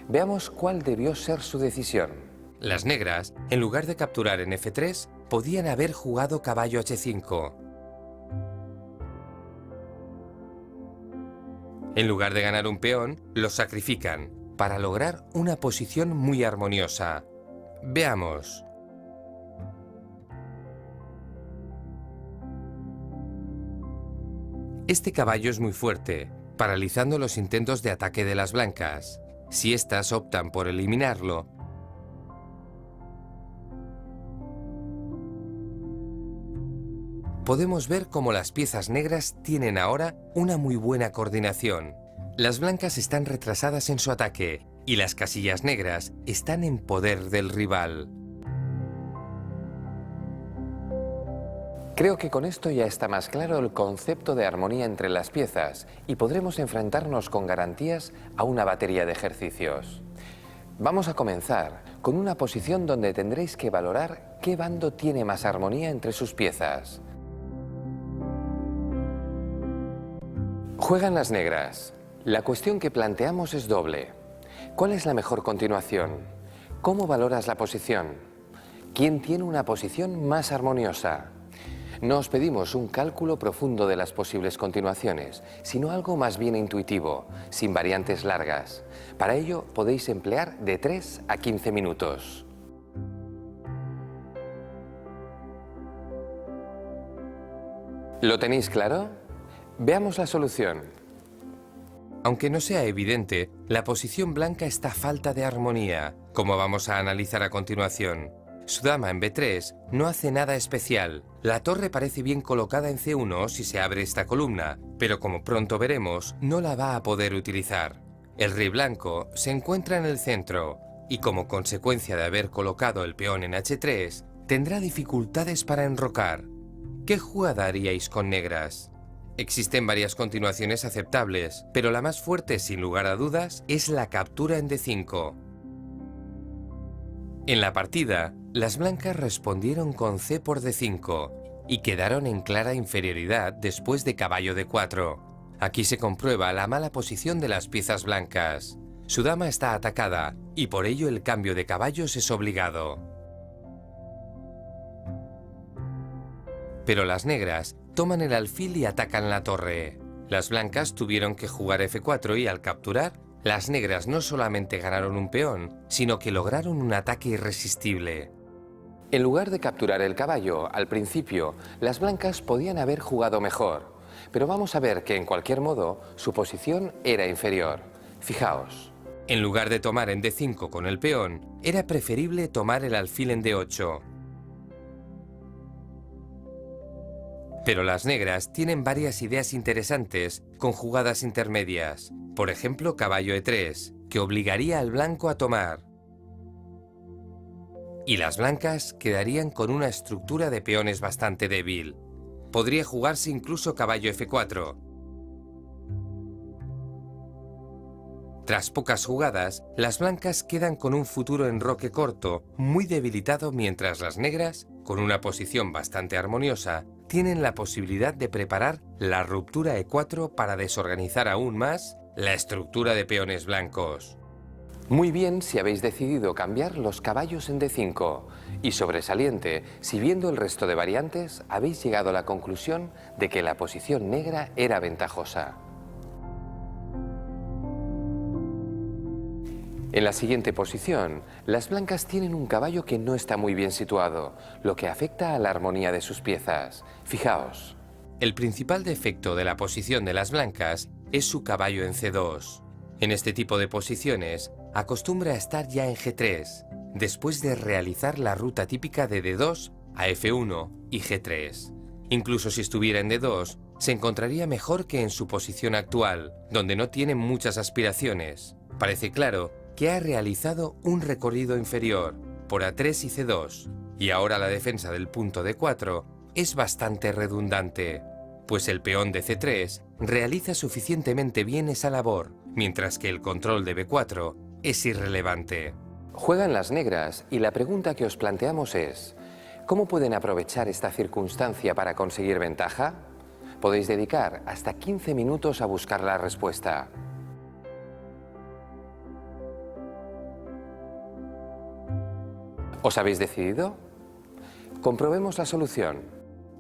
A: Veamos cuál debió ser su decisión.
B: Las negras, en lugar de capturar en F3, podían haber jugado caballo H5. En lugar de ganar un peón, lo sacrifican para lograr una posición muy armoniosa. Veamos. Este caballo es muy fuerte, paralizando los intentos de ataque de las blancas. Si éstas optan por eliminarlo, podemos ver cómo las piezas negras tienen ahora una muy buena coordinación. Las blancas están retrasadas en su ataque y las casillas negras están en poder del rival.
A: Creo que con esto ya está más claro el concepto de armonía entre las piezas y podremos enfrentarnos con garantías a una batería de ejercicios. Vamos a comenzar con una posición donde tendréis que valorar qué bando tiene más armonía entre sus piezas. Juegan las negras. La cuestión que planteamos es doble. ¿Cuál es la mejor continuación? ¿Cómo valoras la posición? ¿Quién tiene una posición más armoniosa? No os pedimos un cálculo profundo de las posibles continuaciones, sino algo más bien intuitivo, sin variantes largas. Para ello podéis emplear de 3 a 15 minutos. ¿Lo tenéis claro? Veamos la solución.
B: Aunque no sea evidente, la posición blanca está a falta de armonía, como vamos a analizar a continuación. Su dama en B3 no hace nada especial. La torre parece bien colocada en C1 si se abre esta columna, pero como pronto veremos, no la va a poder utilizar. El rey blanco se encuentra en el centro y como consecuencia de haber colocado el peón en H3, tendrá dificultades para enrocar. ¿Qué jugada haríais con negras? Existen varias continuaciones aceptables, pero la más fuerte, sin lugar a dudas, es la captura en D5. En la partida, las blancas respondieron con C por D5 y quedaron en clara inferioridad después de caballo D4. Aquí se comprueba la mala posición de las piezas blancas. Su dama está atacada y por ello el cambio de caballos es obligado. Pero las negras toman el alfil y atacan la torre. Las blancas tuvieron que jugar F4 y al capturar, las negras no solamente ganaron un peón, sino que lograron un ataque irresistible.
A: En lugar de capturar el caballo, al principio, las blancas podían haber jugado mejor. Pero vamos a ver que en cualquier modo, su posición era inferior. Fijaos.
B: En lugar de tomar en D5 con el peón, era preferible tomar el alfil en D8. Pero las negras tienen varias ideas interesantes con jugadas intermedias. Por ejemplo, caballo E3, que obligaría al blanco a tomar. Y las blancas quedarían con una estructura de peones bastante débil. Podría jugarse incluso caballo F4. Tras pocas jugadas, las blancas quedan con un futuro enroque corto, muy debilitado, mientras las negras, con una posición bastante armoniosa, tienen la posibilidad de preparar la ruptura E4 para desorganizar aún más la estructura de peones blancos.
A: Muy bien si habéis decidido cambiar los caballos en D5 y sobresaliente si viendo el resto de variantes habéis llegado a la conclusión de que la posición negra era ventajosa. En la siguiente posición, las blancas tienen un caballo que no está muy bien situado, lo que afecta a la armonía de sus piezas. Fijaos.
B: El principal defecto de la posición de las blancas es su caballo en C2. En este tipo de posiciones, acostumbra a estar ya en G3, después de realizar la ruta típica de D2 a F1 y G3. Incluso si estuviera en D2, se encontraría mejor que en su posición actual, donde no tiene muchas aspiraciones. Parece claro que ha realizado un recorrido inferior por A3 y C2, y ahora la defensa del punto D4 es bastante redundante, pues el peón de C3 realiza suficientemente bien esa labor, mientras que el control de B4 es irrelevante.
A: Juegan las negras y la pregunta que os planteamos es: ¿cómo pueden aprovechar esta circunstancia para conseguir ventaja? Podéis dedicar hasta 15 minutos a buscar la respuesta. ¿Os habéis decidido? Comprobemos la solución.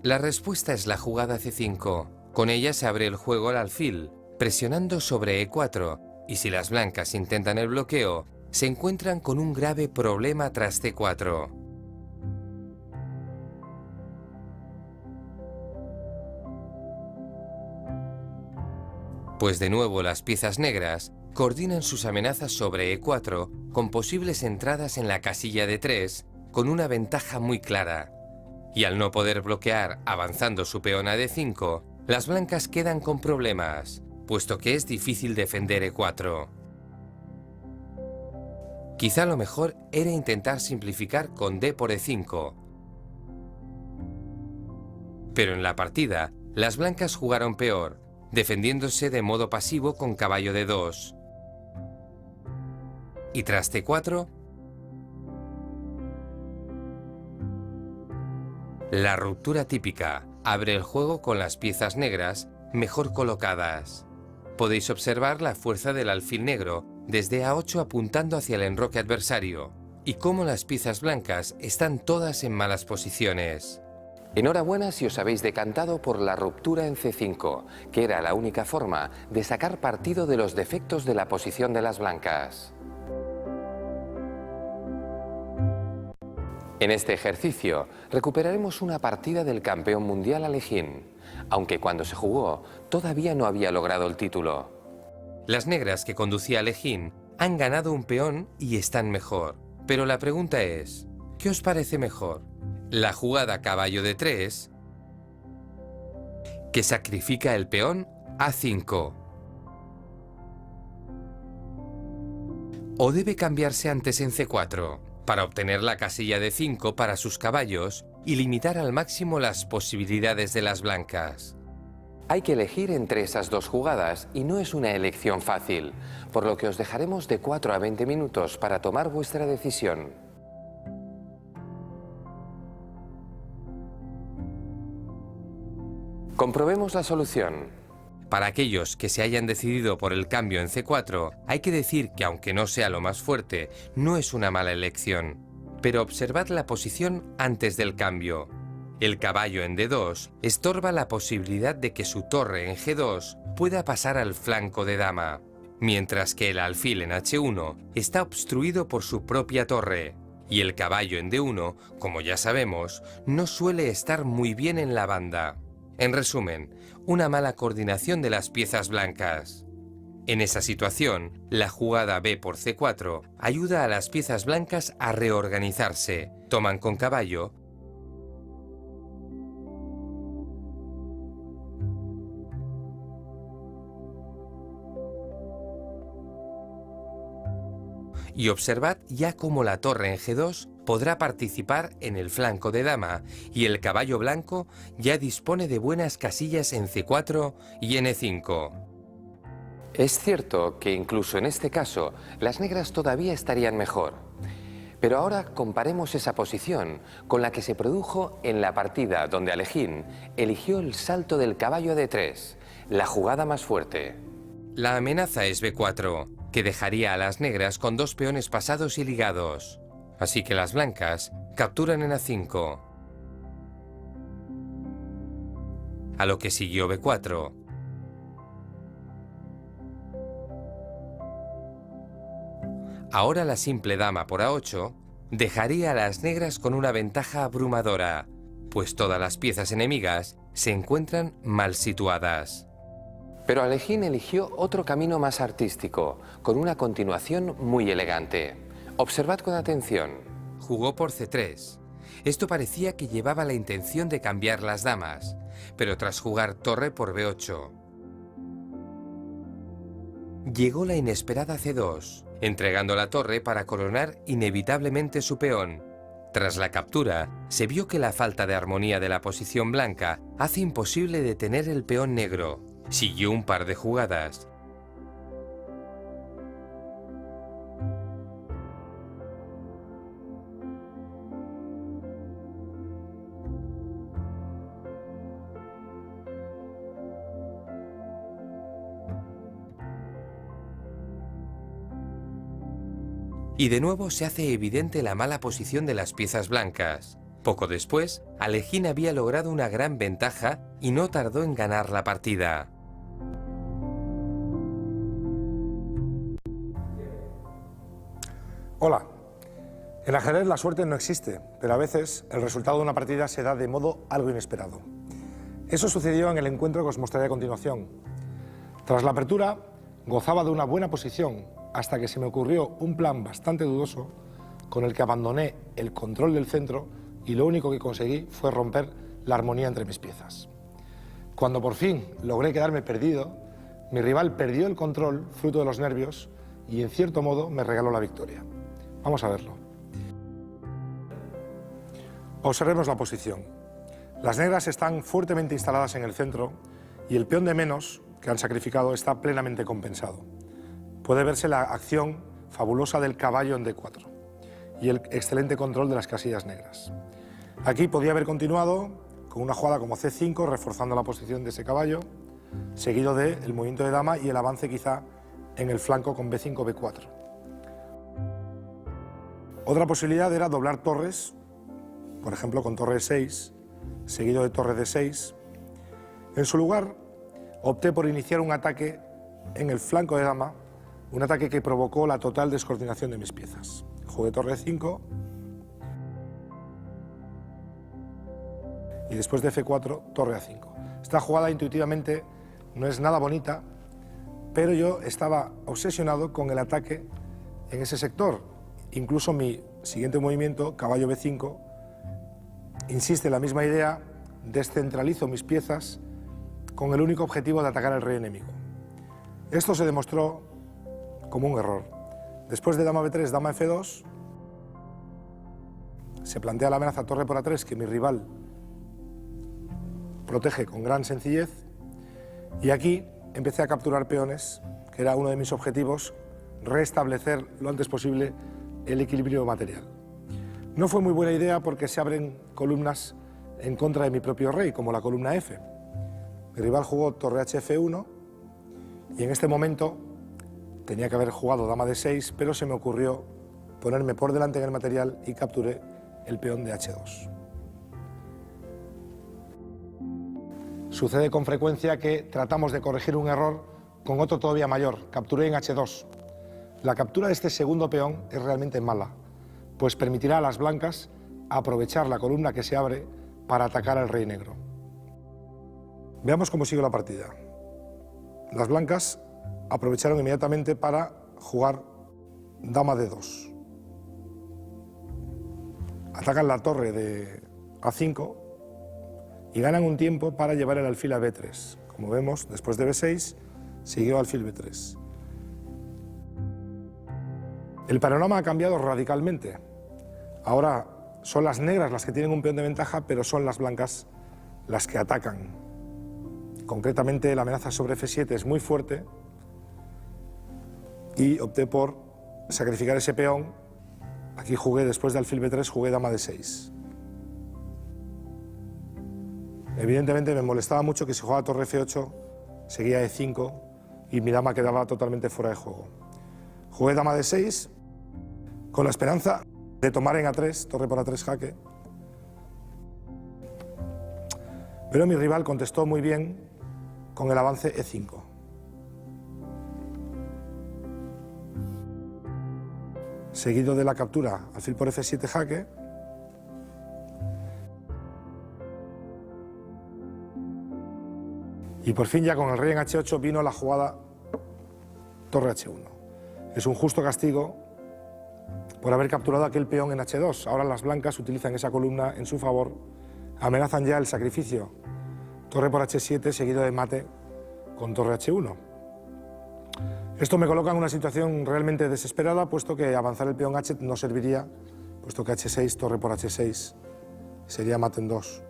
B: La respuesta es la jugada C5. Con ella se abre el juego al alfil, presionando sobre E4, y si las blancas intentan el bloqueo, se encuentran con un grave problema tras C4. Pues de nuevo las piezas negras coordinan sus amenazas sobre E4 con posibles entradas en la casilla de 3 con una ventaja muy clara. Y al no poder bloquear avanzando su peón a D5, las blancas quedan con problemas, puesto que es difícil defender E4. Quizá lo mejor era intentar simplificar con D por E5. Pero en la partida, las blancas jugaron peor, defendiéndose de modo pasivo con caballo D2. Y tras C4, la ruptura típica abre el juego con las piezas negras mejor colocadas. Podéis observar la fuerza del alfil negro desde A8 apuntando hacia el enroque adversario, y cómo las piezas blancas están todas en malas posiciones.
A: Enhorabuena si os habéis decantado por la ruptura en C5, que era la única forma de sacar partido de los defectos de la posición de las blancas. En este ejercicio recuperaremos una partida del campeón mundial Alekhine, aunque cuando se jugó todavía no había logrado el título.
B: Las negras que conducía Alekhine han ganado un peón y están mejor. Pero la pregunta es, ¿qué os parece mejor? ¿La jugada caballo de 3, que sacrifica el peón A5? ¿O debe cambiarse antes en C4 para obtener la casilla de 5 para sus caballos y limitar al máximo las posibilidades de las blancas?
A: Hay que elegir entre esas dos jugadas y no es una elección fácil, por lo que os dejaremos de 4 a 20 minutos para tomar vuestra decisión. Comprobemos la solución.
B: Para aquellos que se hayan decidido por el cambio en C4, hay que decir que aunque no sea lo más fuerte, no es una mala elección. Pero observad la posición antes del cambio. El caballo en D2 estorba la posibilidad de que su torre en G2 pueda pasar al flanco de dama, mientras que el alfil en H1 está obstruido por su propia torre, y el caballo en D1, como ya sabemos, no suele estar muy bien en la banda. En resumen, una mala coordinación de las piezas blancas. En esa situación, la jugada B por C4 ayuda a las piezas blancas a reorganizarse, toman con caballo y observad ya cómo la torre en G2 podrá participar en el flanco de dama y el caballo blanco ya dispone de buenas casillas en C4 y en E5.
A: Es cierto que incluso en este caso las negras todavía estarían mejor. Pero ahora comparemos esa posición con la que se produjo en la partida donde Alekhine eligió el salto del caballo a D3, la jugada más fuerte.
B: La amenaza es B4, que dejaría a las negras con dos peones pasados y ligados. Así que las blancas capturan en A5. A lo que siguió B4. Ahora la simple dama por A8 dejaría a las negras con una ventaja abrumadora, pues todas las piezas enemigas se encuentran mal situadas.
A: Pero Alekhine eligió otro camino más artístico, con una continuación muy elegante. Observad con atención.
B: Jugó por C3. Esto parecía que llevaba la intención de cambiar las damas, pero tras jugar torre por B8. Llegó la inesperada C2, entregando la torre para coronar inevitablemente su peón. Tras la captura, se vio que la falta de armonía de la posición blanca hace imposible detener el peón negro. Siguió un par de jugadas. Y de nuevo se hace evidente la mala posición de las piezas blancas. Poco después, Alekhine había logrado una gran ventaja y no tardó en ganar la partida.
C: Hola. En ajedrez la suerte no existe, pero a veces el resultado de una partida se da de modo algo inesperado. Eso sucedió en el encuentro que os mostraré a continuación. Tras la apertura, gozaba de una buena posición, hasta que se me ocurrió un plan bastante dudoso con el que abandoné el control del centro y lo único que conseguí fue romper la armonía entre mis piezas. Cuando por fin logré quedarme perdido, mi rival perdió el control fruto de los nervios y en cierto modo me regaló la victoria. Vamos a verlo. Observemos la posición. Las negras están fuertemente instaladas en el centro y el peón de menos que han sacrificado está plenamente compensado. Puede verse la acción fabulosa del caballo en D4 y el excelente control de las casillas negras. Aquí podía haber continuado con una jugada como C5, reforzando la posición de ese caballo, seguido del movimiento de dama y el avance quizá en el flanco con B5, B4. Otra posibilidad era doblar torres, por ejemplo con torre E6, seguido de torre D6. En su lugar, opté por iniciar un ataque en el flanco de dama, un ataque que provocó la total descoordinación de mis piezas. Jugué torre E5 y después de F4, torre A5. Esta jugada intuitivamente no es nada bonita, pero yo estaba obsesionado con el ataque en ese sector. Incluso mi siguiente movimiento, caballo B5, insiste en la misma idea, descentralizo mis piezas con el único objetivo de atacar al rey enemigo. Esto se demostró como un error. Después de dama B3, dama F2, se plantea la amenaza torre por A3 que mi rival protege con gran sencillez y aquí empecé a capturar peones, que era uno de mis objetivos, restablecer lo antes posible el equilibrio material. No fue muy buena idea porque se abren columnas en contra de mi propio rey, como la columna F. Mi rival jugó torre HF1 y en este momento tenía que haber jugado dama D6, pero se me ocurrió ponerme por delante en el material y capturé el peón de H2. Sucede con frecuencia que tratamos de corregir un error con otro todavía mayor. Capturé en H2. La captura de este segundo peón es realmente mala, pues permitirá a las blancas aprovechar la columna que se abre para atacar al rey negro. Veamos cómo sigue la partida. Las blancas aprovecharon inmediatamente para jugar dama D2. Atacan la torre de A5 y ganan un tiempo para llevar el alfil a B3. Como vemos, después de B6, siguió alfil B3. El panorama ha cambiado radicalmente. Ahora son las negras las que tienen un peón de ventaja, pero son las blancas las que atacan. Concretamente, la amenaza sobre F7 es muy fuerte y opté por sacrificar ese peón. Aquí jugué, después de alfil B3, jugué dama D6. Evidentemente me molestaba mucho que si jugaba torre F8 seguía E5 y mi dama quedaba totalmente fuera de juego. Jugué dama D6 con la esperanza de tomar en A3, torre por A3 jaque. Pero mi rival contestó muy bien con el avance E5. Seguido de la captura, alfil por F7 jaque. Y por fin ya con el rey en H8 vino la jugada torre H1. Es un justo castigo por haber capturado aquel peón en H2. Ahora las blancas utilizan esa columna en su favor, amenazan ya el sacrificio. Torre por H7 seguido de mate con torre H1. Esto me coloca en una situación realmente desesperada, puesto que avanzar el peón H no serviría, puesto que H6, torre por H6, sería mate en 2.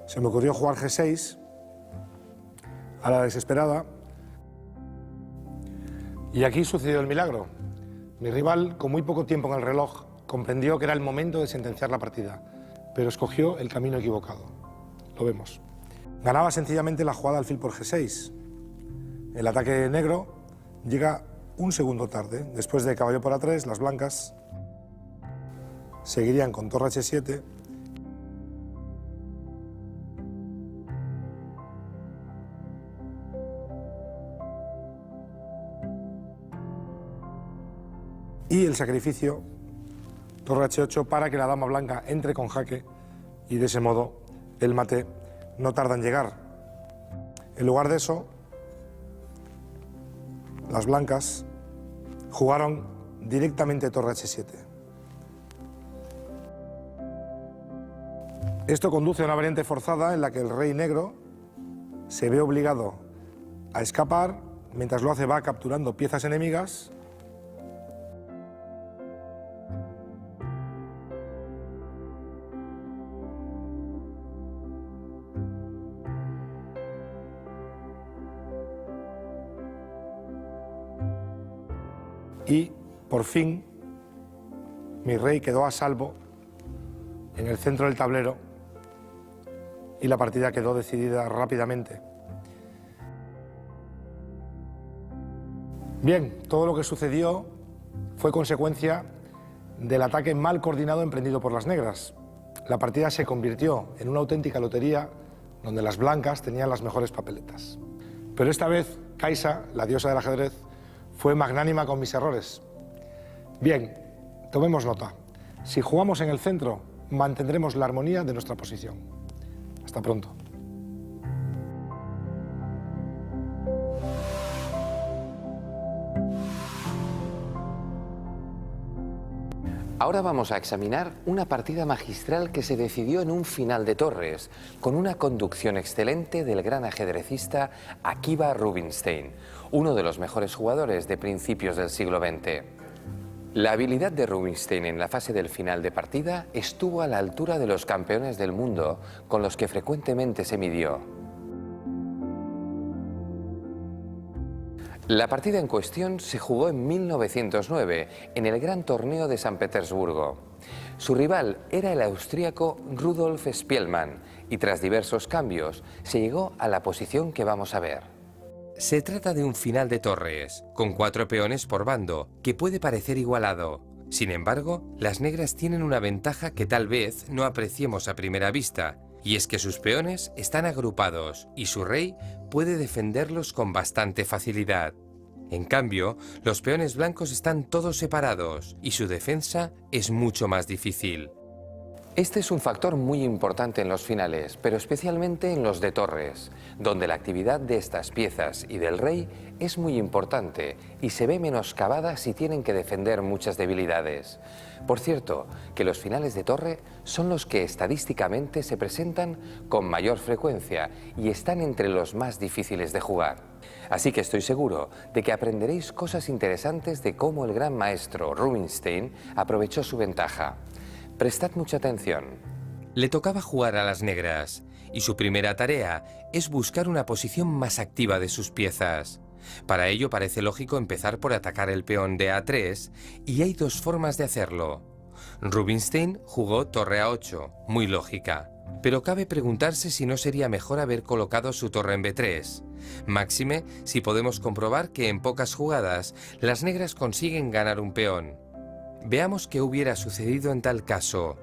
C: Se me ocurrió jugar G6 a la desesperada y aquí sucedió el milagro. Mi rival, con muy poco tiempo en el reloj, comprendió que era el momento de sentenciar la partida, pero escogió el camino equivocado. Lo vemos. Ganaba sencillamente la jugada alfil por G6. El ataque negro llega un segundo tarde. Después de caballo por A3, las blancas seguirían con torre H7. Y el sacrificio, torre H8, para que la dama blanca entre con jaque y de ese modo el mate no tarda en llegar. En lugar de eso, las blancas jugaron directamente torre H7. Esto conduce a una variante forzada en la que el rey negro se ve obligado a escapar, mientras lo hace va capturando piezas enemigas. Y, por fin, mi rey quedó a salvo en el centro del tablero y la partida quedó decidida rápidamente. Bien, todo lo que sucedió fue consecuencia del ataque mal coordinado emprendido por las negras. La partida se convirtió en una auténtica lotería donde las blancas tenían las mejores papeletas. Pero esta vez, Kaisa, la diosa del ajedrez, fue magnánima con mis errores. Bien, tomemos nota. Si jugamos en el centro, mantendremos la armonía de nuestra posición. Hasta pronto.
A: Ahora vamos a examinar una partida magistral que se decidió en un final de torres, con una conducción excelente del gran ajedrecista Akiba Rubinstein, uno de los mejores jugadores de principios del siglo XX. La habilidad de Rubinstein en la fase del final de partida estuvo a la altura de los campeones del mundo con los que frecuentemente se midió. La partida en cuestión se jugó en 1909 en el Gran Torneo de San Petersburgo. Su rival era el austríaco Rudolf Spielmann y tras diversos cambios se llegó a la posición que vamos a ver.
B: Se trata de un final de torres, con 4 peones por bando, que puede parecer igualado. Sin embargo, las negras tienen una ventaja que tal vez no apreciemos a primera vista, y es que sus peones están agrupados y su rey puede defenderlos con bastante facilidad. En cambio, los peones blancos están todos separados y su defensa es mucho más difícil.
A: Este es un factor muy importante en los finales, pero especialmente en los de torres, donde la actividad de estas piezas y del rey es muy importante y se ve menoscabada si tienen que defender muchas debilidades. Por cierto, que los finales de torre son los que estadísticamente se presentan con mayor frecuencia y están entre los más difíciles de jugar. Así que estoy seguro de que aprenderéis cosas interesantes de cómo el gran maestro Rubinstein aprovechó su ventaja. Prestad mucha atención.
B: Le tocaba jugar a las negras, y su primera tarea es buscar una posición más activa de sus piezas. Para ello parece lógico empezar por atacar el peón de A3, y hay 2 formas de hacerlo. Rubinstein jugó torre A8, muy lógica, pero cabe preguntarse si no sería mejor haber colocado su torre en B3. Máxime si podemos comprobar que en pocas jugadas las negras consiguen ganar un peón. Veamos qué hubiera sucedido en tal caso.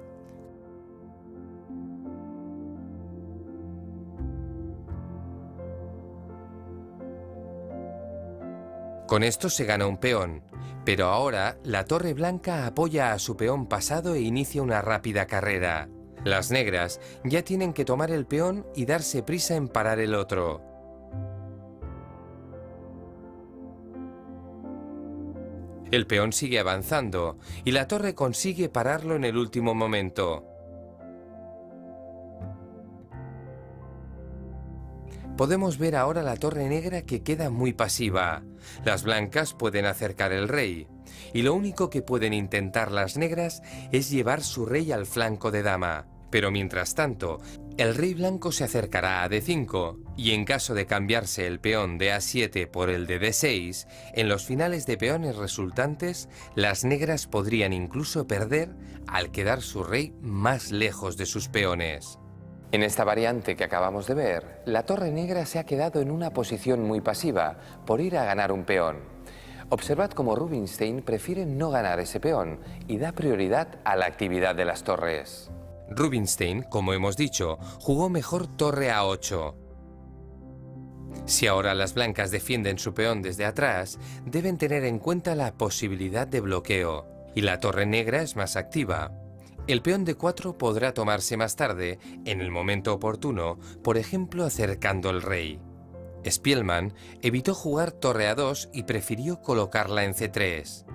B: Con esto se gana un peón, pero ahora la torre blanca apoya a su peón pasado e inicia una rápida carrera. Las negras ya tienen que tomar el peón y darse prisa en parar el otro. El peón sigue avanzando y la torre consigue pararlo en el último momento. Podemos ver ahora la torre negra que queda muy pasiva. Las blancas pueden acercar el rey y lo único que pueden intentar las negras es llevar su rey al flanco de dama. Pero mientras tanto, el rey blanco se acercará a D5 y en caso de cambiarse el peón de A7 por el de D6, en los finales de peones resultantes, las negras podrían incluso perder al quedar su rey más lejos de sus peones.
A: En esta variante que acabamos de ver, la torre negra se ha quedado en una posición muy pasiva por ir a ganar un peón. Observad cómo Rubinstein prefiere no ganar ese peón y da prioridad a la actividad de las torres.
B: Rubinstein, como hemos dicho, jugó mejor torre A8. Si ahora las blancas defienden su peón desde atrás, deben tener en cuenta la posibilidad de bloqueo, y la torre negra es más activa. El peón de 4 podrá tomarse más tarde, en el momento oportuno, por ejemplo acercando el rey. Spielmann evitó jugar torre A2 y prefirió colocarla en C3.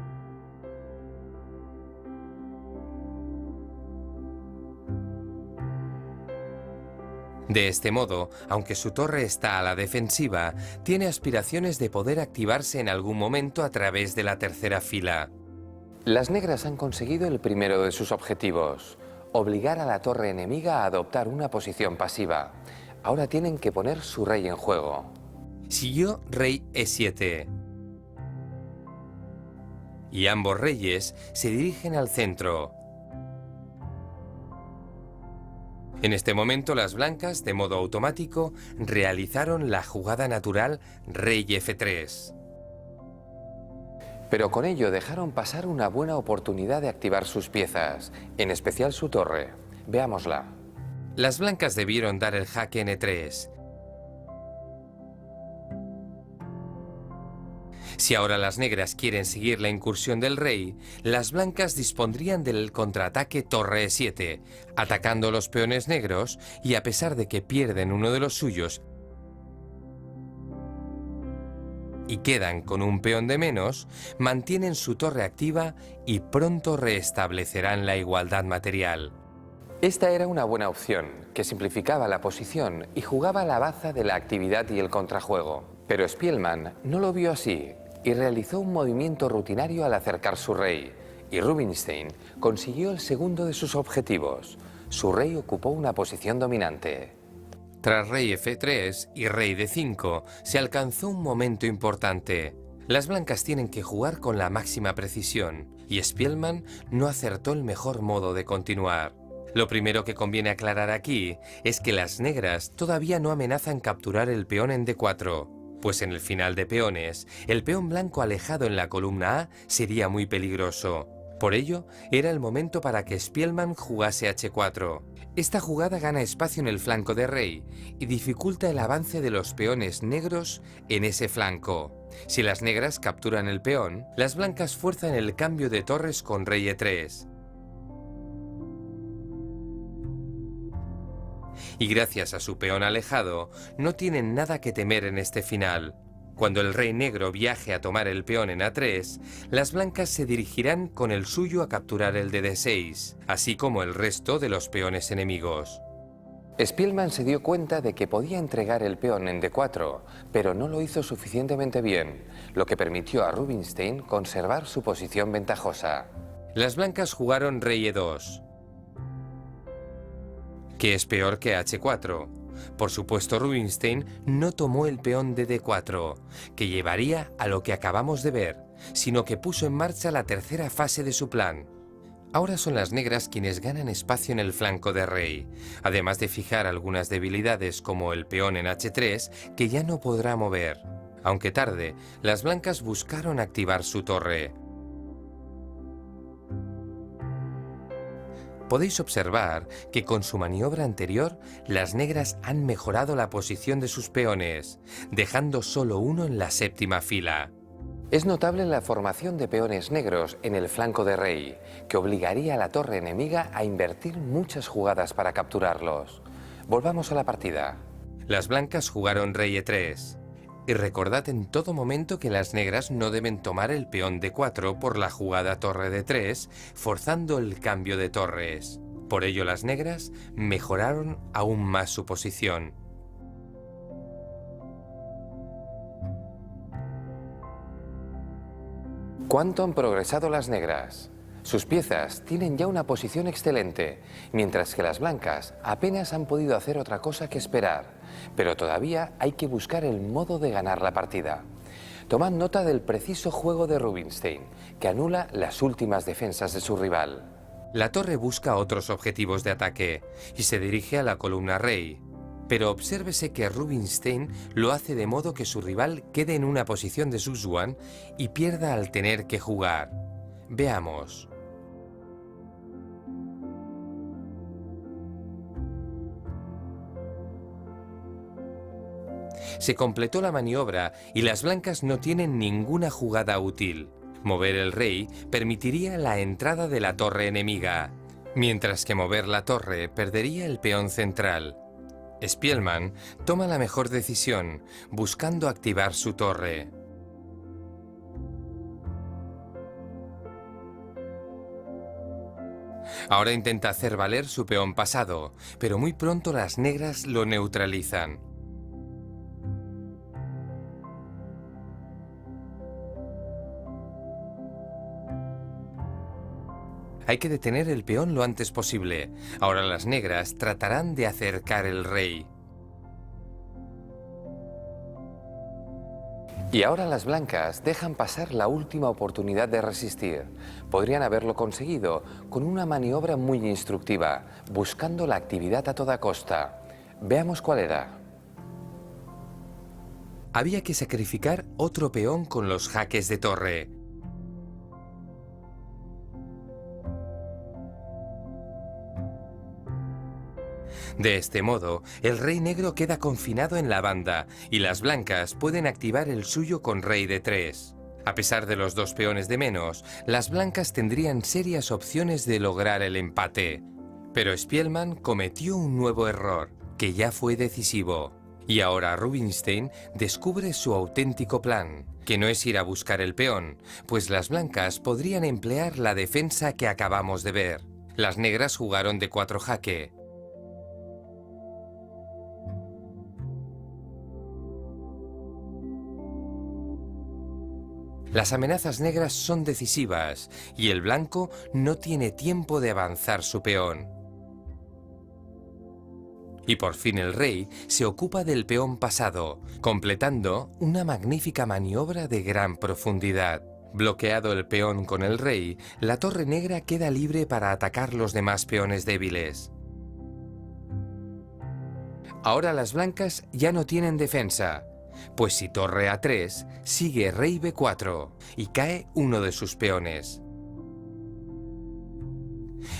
B: De este modo, aunque su torre está a la defensiva, tiene aspiraciones de poder activarse en algún momento a través de la tercera fila.
A: Las negras han conseguido el primero de sus objetivos, obligar a la torre enemiga a adoptar una posición pasiva. Ahora tienen que poner su rey en juego.
B: Siguió rey E7. Y ambos reyes se dirigen al centro. En este momento las blancas, de modo automático, realizaron la jugada natural rey F3.
A: Pero con ello dejaron pasar una buena oportunidad de activar sus piezas, en especial su torre. Veámosla.
B: Las blancas debieron dar el jaque N3. Si ahora las negras quieren seguir la incursión del rey, las blancas dispondrían del contraataque torre E7, atacando los peones negros y a pesar de que pierden uno de los suyos y quedan con un peón de menos, mantienen su torre activa y pronto restablecerán la igualdad material.
A: Esta era una buena opción, que simplificaba la posición y jugaba la baza de la actividad y el contrajuego. Pero Spielmann no lo vio así y realizó un movimiento rutinario al acercar su rey, y Rubinstein consiguió el segundo de sus objetivos. Su rey ocupó una posición dominante.
B: Tras rey F3 y rey D5 se alcanzó un momento importante. Las blancas tienen que jugar con la máxima precisión, y Spielman no acertó el mejor modo de continuar. Lo primero que conviene aclarar aquí es que las negras todavía no amenazan capturar el peón en D4, pues en el final de peones, el peón blanco alejado en la columna A sería muy peligroso. Por ello, era el momento para que Spielman jugase H4. Esta jugada gana espacio en el flanco de rey y dificulta el avance de los peones negros en ese flanco. Si las negras capturan el peón, las blancas fuerzan el cambio de torres con rey E3. Y gracias a su peón alejado, no tienen nada que temer en este final. Cuando el rey negro viaje a tomar el peón en A3, las blancas se dirigirán con el suyo a capturar el de D6, así como el resto de los peones enemigos.
A: Spielman se dio cuenta de que podía entregar el peón en D4, pero no lo hizo suficientemente bien, lo que permitió a Rubinstein conservar su posición ventajosa.
B: Las blancas jugaron rey E2, que es peor que H4. Por supuesto, Rubinstein no tomó el peón de D4, que llevaría a lo que acabamos de ver, sino que puso en marcha la tercera fase de su plan. Ahora son las negras quienes ganan espacio en el flanco de rey, además de fijar algunas debilidades como el peón en H3, que ya no podrá mover. Aunque tarde, las blancas buscaron activar su torre. Podéis observar que con su maniobra anterior, las negras han mejorado la posición de sus peones, dejando solo uno en la séptima fila.
A: Es notable la formación de peones negros en el flanco de rey, que obligaría a la torre enemiga a invertir muchas jugadas para capturarlos. Volvamos a la partida.
B: Las blancas jugaron rey E3. Y recordad en todo momento que las negras no deben tomar el peón D4 por la jugada torre D3, forzando el cambio de torres. Por ello las negras mejoraron aún más su posición.
A: ¿Cuánto han progresado las negras? Sus piezas tienen ya una posición excelente, mientras que las blancas apenas han podido hacer otra cosa que esperar, pero todavía hay que buscar el modo de ganar la partida. Tomad nota del preciso juego de Rubinstein, que anula las últimas defensas de su rival.
B: La torre busca otros objetivos de ataque y se dirige a la columna rey, pero obsérvese que Rubinstein lo hace de modo que su rival quede en una posición de Zhuang y pierda al tener que jugar. Veamos. Se completó la maniobra y las blancas no tienen ninguna jugada útil. Mover el rey permitiría la entrada de la torre enemiga, mientras que mover la torre perdería el peón central. Spielman toma la mejor decisión, buscando activar su torre. Ahora intenta hacer valer su peón pasado, pero muy pronto las negras lo neutralizan. Hay que detener el peón lo antes posible. Ahora las negras tratarán de acercar el rey.
A: Y ahora las blancas dejan pasar la última oportunidad de resistir. Podrían haberlo conseguido con una maniobra muy instructiva, buscando la actividad a toda costa. Veamos cuál era.
B: Había que sacrificar otro peón con los jaques de torre. De este modo, el rey negro queda confinado en la banda y las blancas pueden activar el suyo con rey de 3. A pesar de los dos peones de menos, las blancas tendrían serias opciones de lograr el empate. Pero Spielman cometió un nuevo error, que ya fue decisivo. Y ahora Rubinstein descubre su auténtico plan, que no es ir a buscar el peón, pues las blancas podrían emplear la defensa que acabamos de ver. Las negras jugaron de 4 jaque. Las amenazas negras son decisivas y el blanco no tiene tiempo de avanzar su peón. Y por fin el rey se ocupa del peón pasado, completando una magnífica maniobra de gran profundidad. Bloqueado el peón con el rey, la torre negra queda libre para atacar los demás peones débiles. Ahora las blancas ya no tienen defensa, pues si torre A3, sigue rey B4 y cae uno de sus peones.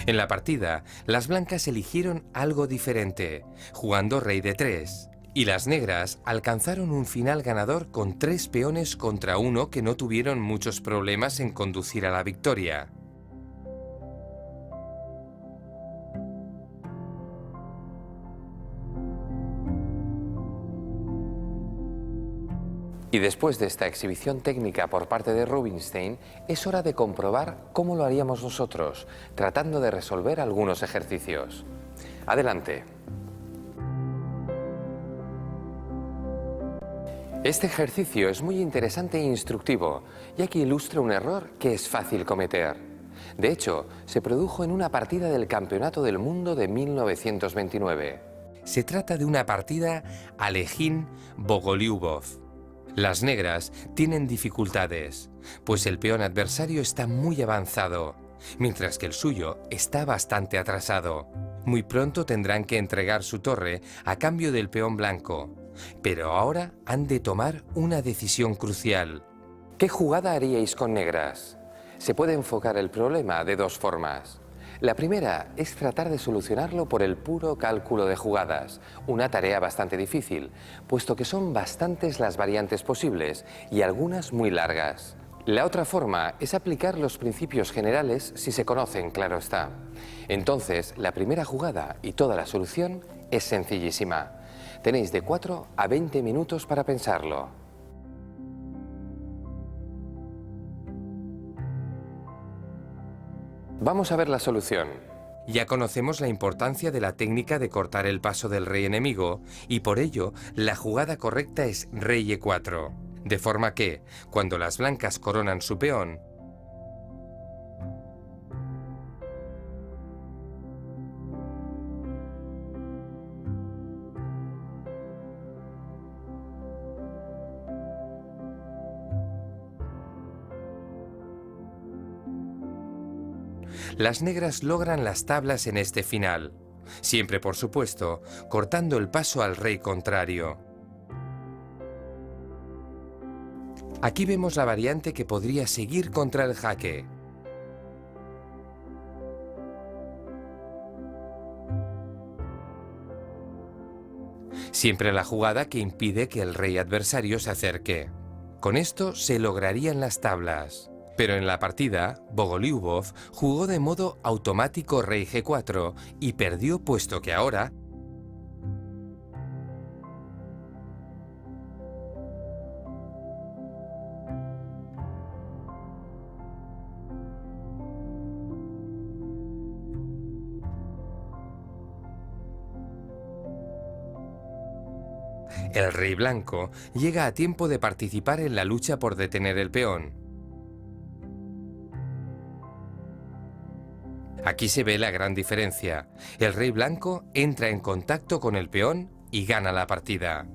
B: En la partida, las blancas eligieron algo diferente, jugando rey D3, y las negras alcanzaron un final ganador con 3 peones contra 1 que no tuvieron muchos problemas en conducir a la victoria.
A: Y después de esta exhibición técnica por parte de Rubinstein, es hora de comprobar cómo lo haríamos nosotros, tratando de resolver algunos ejercicios. Adelante. Este ejercicio es muy interesante e instructivo, ya que ilustra un error que es fácil cometer. De hecho, se produjo en una partida del Campeonato del Mundo de 1929.
B: Se trata de una partida Alekhine-Bogolyubov. Las negras tienen dificultades, pues el peón adversario está muy avanzado, mientras que el suyo está bastante atrasado. Muy pronto tendrán que entregar su torre a cambio del peón blanco, pero ahora han de tomar una decisión crucial.
A: ¿Qué jugada haríais con negras? Se puede enfocar el problema de dos formas. La primera es tratar de solucionarlo por el puro cálculo de jugadas, una tarea bastante difícil, puesto que son bastantes las variantes posibles y algunas muy largas. La otra forma es aplicar los principios generales si se conocen, claro está. Entonces, la primera jugada y toda la solución es sencillísima. Tenéis de 4 a 20 minutos para pensarlo. Vamos a ver la solución.
B: Ya conocemos la importancia de la técnica de cortar el paso del rey enemigo y por ello la jugada correcta es rey E4. De forma que, cuando las blancas coronan su peón, las negras logran las tablas en este final, siempre por supuesto cortando el paso al rey contrario. Aquí vemos la variante que podría seguir contra el jaque. Siempre la jugada que impide que el rey adversario se acerque. Con esto se lograrían las tablas. Pero en la partida, Bogolyubov jugó de modo automático rey G4 y perdió puesto que ahora el rey blanco llega a tiempo de participar en la lucha por detener el peón. Aquí se ve la gran diferencia. El rey blanco entra en contacto con el peón y gana la partida.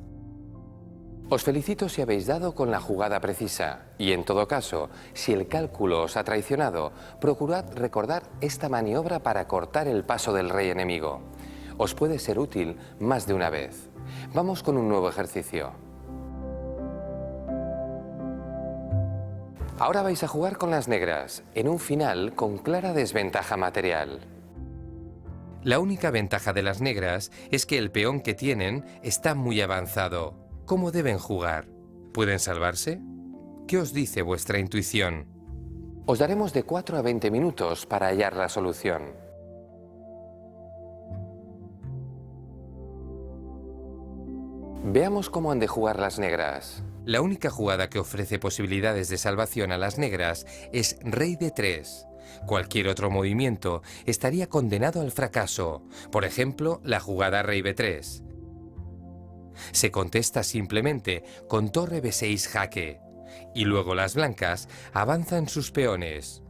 A: Os felicito si habéis dado con la jugada precisa. Y en todo caso, si el cálculo os ha traicionado, procurad recordar esta maniobra para cortar el paso del rey enemigo. Os puede ser útil más de una vez. Vamos con un nuevo ejercicio. Ahora vais a jugar con las negras, en un final con clara desventaja material.
B: La única ventaja de las negras es que el peón que tienen está muy avanzado. ¿Cómo deben jugar? ¿Pueden salvarse? ¿Qué os dice vuestra intuición?
A: Os daremos de 4 a 20 minutos para hallar la solución. Veamos cómo han de jugar las negras.
B: La única jugada que ofrece posibilidades de salvación a las negras es rey D3. Cualquier otro movimiento estaría condenado al fracaso, por ejemplo, la jugada rey B3. Se contesta simplemente con torre B6 jaque, y luego las blancas avanzan sus peones.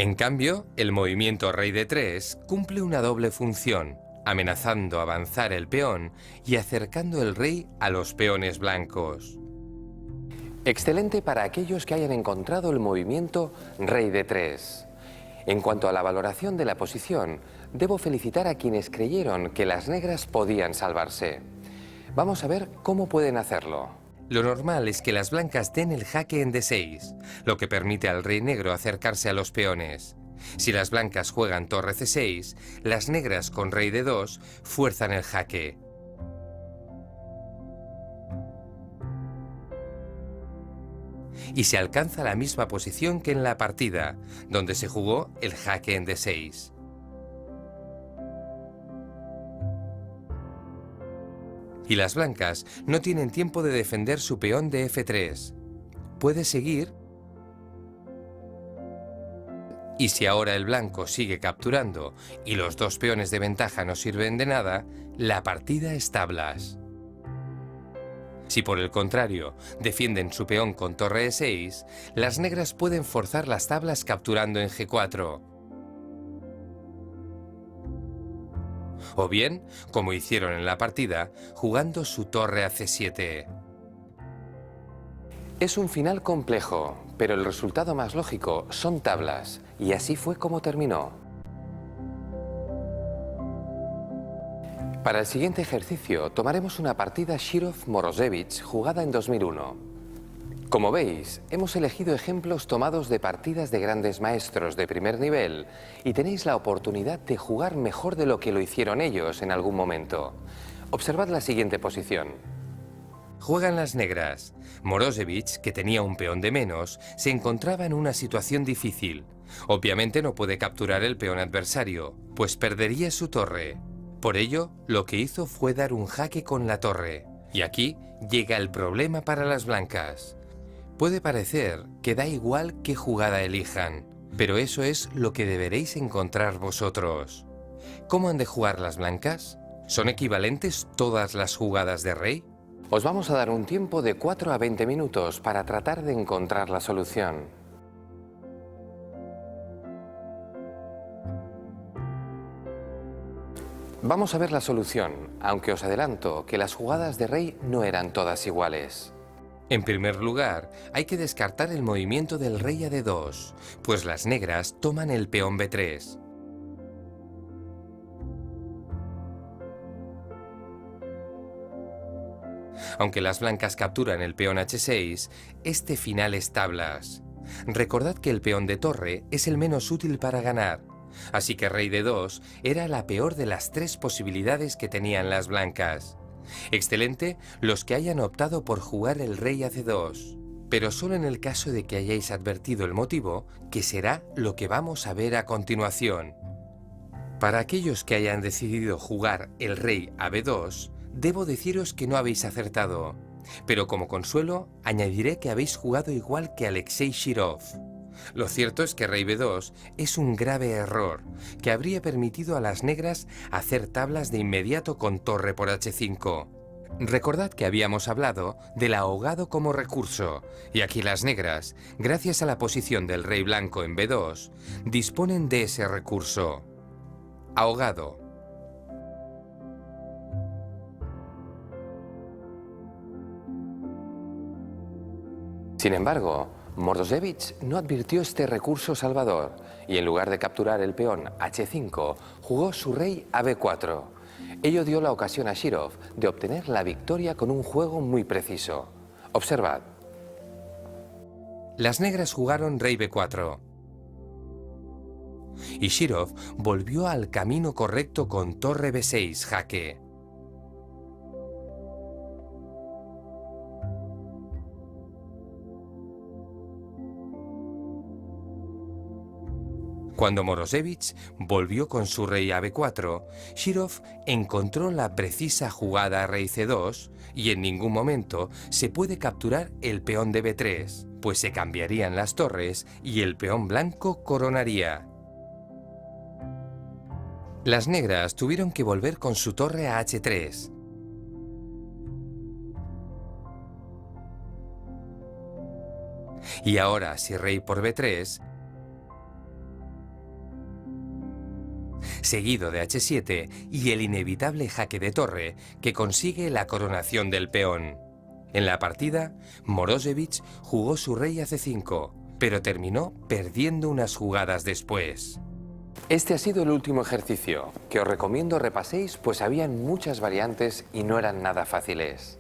B: En cambio, el movimiento rey D3 cumple una doble función, amenazando avanzar el peón y acercando el rey a los peones blancos.
A: Excelente para aquellos que hayan encontrado el movimiento rey D3. En cuanto a la valoración de la posición, debo felicitar a quienes creyeron que las negras podían salvarse. Vamos a ver cómo pueden hacerlo.
B: Lo normal es que las blancas den el jaque en D6, lo que permite al rey negro acercarse a los peones. Si las blancas juegan torre C6, las negras con rey D2 fuerzan el jaque. Y se alcanza la misma posición que en la partida, donde se jugó el jaque en D6. Y las blancas no tienen tiempo de defender su peón de F3. Puede seguir. Y si ahora el blanco sigue capturando y los dos peones de ventaja no sirven de nada, la partida es tablas. Si por el contrario defienden su peón con torre E6, las negras pueden forzar las tablas capturando en G4. O bien, como hicieron en la partida, jugando su torre a C7.
A: Es un final complejo, pero el resultado más lógico son tablas, y así fue como terminó. Para el siguiente ejercicio tomaremos una partida Shirov-Morozevich jugada en 2001. Como veis, hemos elegido ejemplos tomados de partidas de grandes maestros de primer nivel y tenéis la oportunidad de jugar mejor de lo que lo hicieron ellos en algún momento. Observad la siguiente posición.
B: Juegan las negras. Morozevich, que tenía un peón de menos, se encontraba en una situación difícil. Obviamente no puede capturar el peón adversario, pues perdería su torre. Por ello, lo que hizo fue dar un jaque con la torre. Y aquí llega el problema para las blancas. Puede parecer que da igual qué jugada elijan, pero eso es lo que deberéis encontrar vosotros. ¿Cómo han de jugar las blancas? ¿Son equivalentes todas las jugadas de rey?
A: Os vamos a dar un tiempo de 4 a 20 minutos para tratar de encontrar la solución. Vamos a ver la solución, aunque os adelanto que las jugadas de rey no eran todas iguales.
B: En primer lugar, hay que descartar el movimiento del rey a D2, pues las negras toman el peón B3. Aunque las blancas capturan el peón H6, este final es tablas. Recordad que el peón de torre es el menos útil para ganar, así que rey D2 era la peor de las tres posibilidades que tenían las blancas. Excelente los que hayan optado por jugar el rey a C2, pero solo en el caso de que hayáis advertido el motivo, que será lo que vamos a ver a continuación. Para aquellos que hayan decidido jugar el rey a B2, debo deciros que no habéis acertado, pero como consuelo añadiré que habéis jugado igual que Alexei Shirov. Lo cierto es que rey B2 es un grave error, que habría permitido a las negras hacer tablas de inmediato con torre por H5. Recordad que habíamos hablado del ahogado como recurso, y aquí las negras, gracias a la posición del rey blanco en B2, disponen de ese recurso. Ahogado.
A: Sin embargo, Morozevich no advirtió este recurso salvador y en lugar de capturar el peón H5, jugó su rey a B4. Ello dio la ocasión a Shirov de obtener la victoria con un juego muy preciso. Observad.
B: Las negras jugaron rey B4. Y Shirov volvió al camino correcto con torre B6 jaque. Cuando Morozevich volvió con su rey a B4, Shirov encontró la precisa jugada rey C2 y en ningún momento se puede capturar el peón de B3, pues se cambiarían las torres y el peón blanco coronaría. Las negras tuvieron que volver con su torre a H3. Y ahora, si rey por B3, seguido de h7 y el inevitable jaque de torre que consigue la coronación del peón. En la partida, Morozevich jugó su rey a c5, pero terminó perdiendo unas jugadas después.
A: Este ha sido el último ejercicio, que os recomiendo repaséis, pues habían muchas variantes y no eran nada fáciles.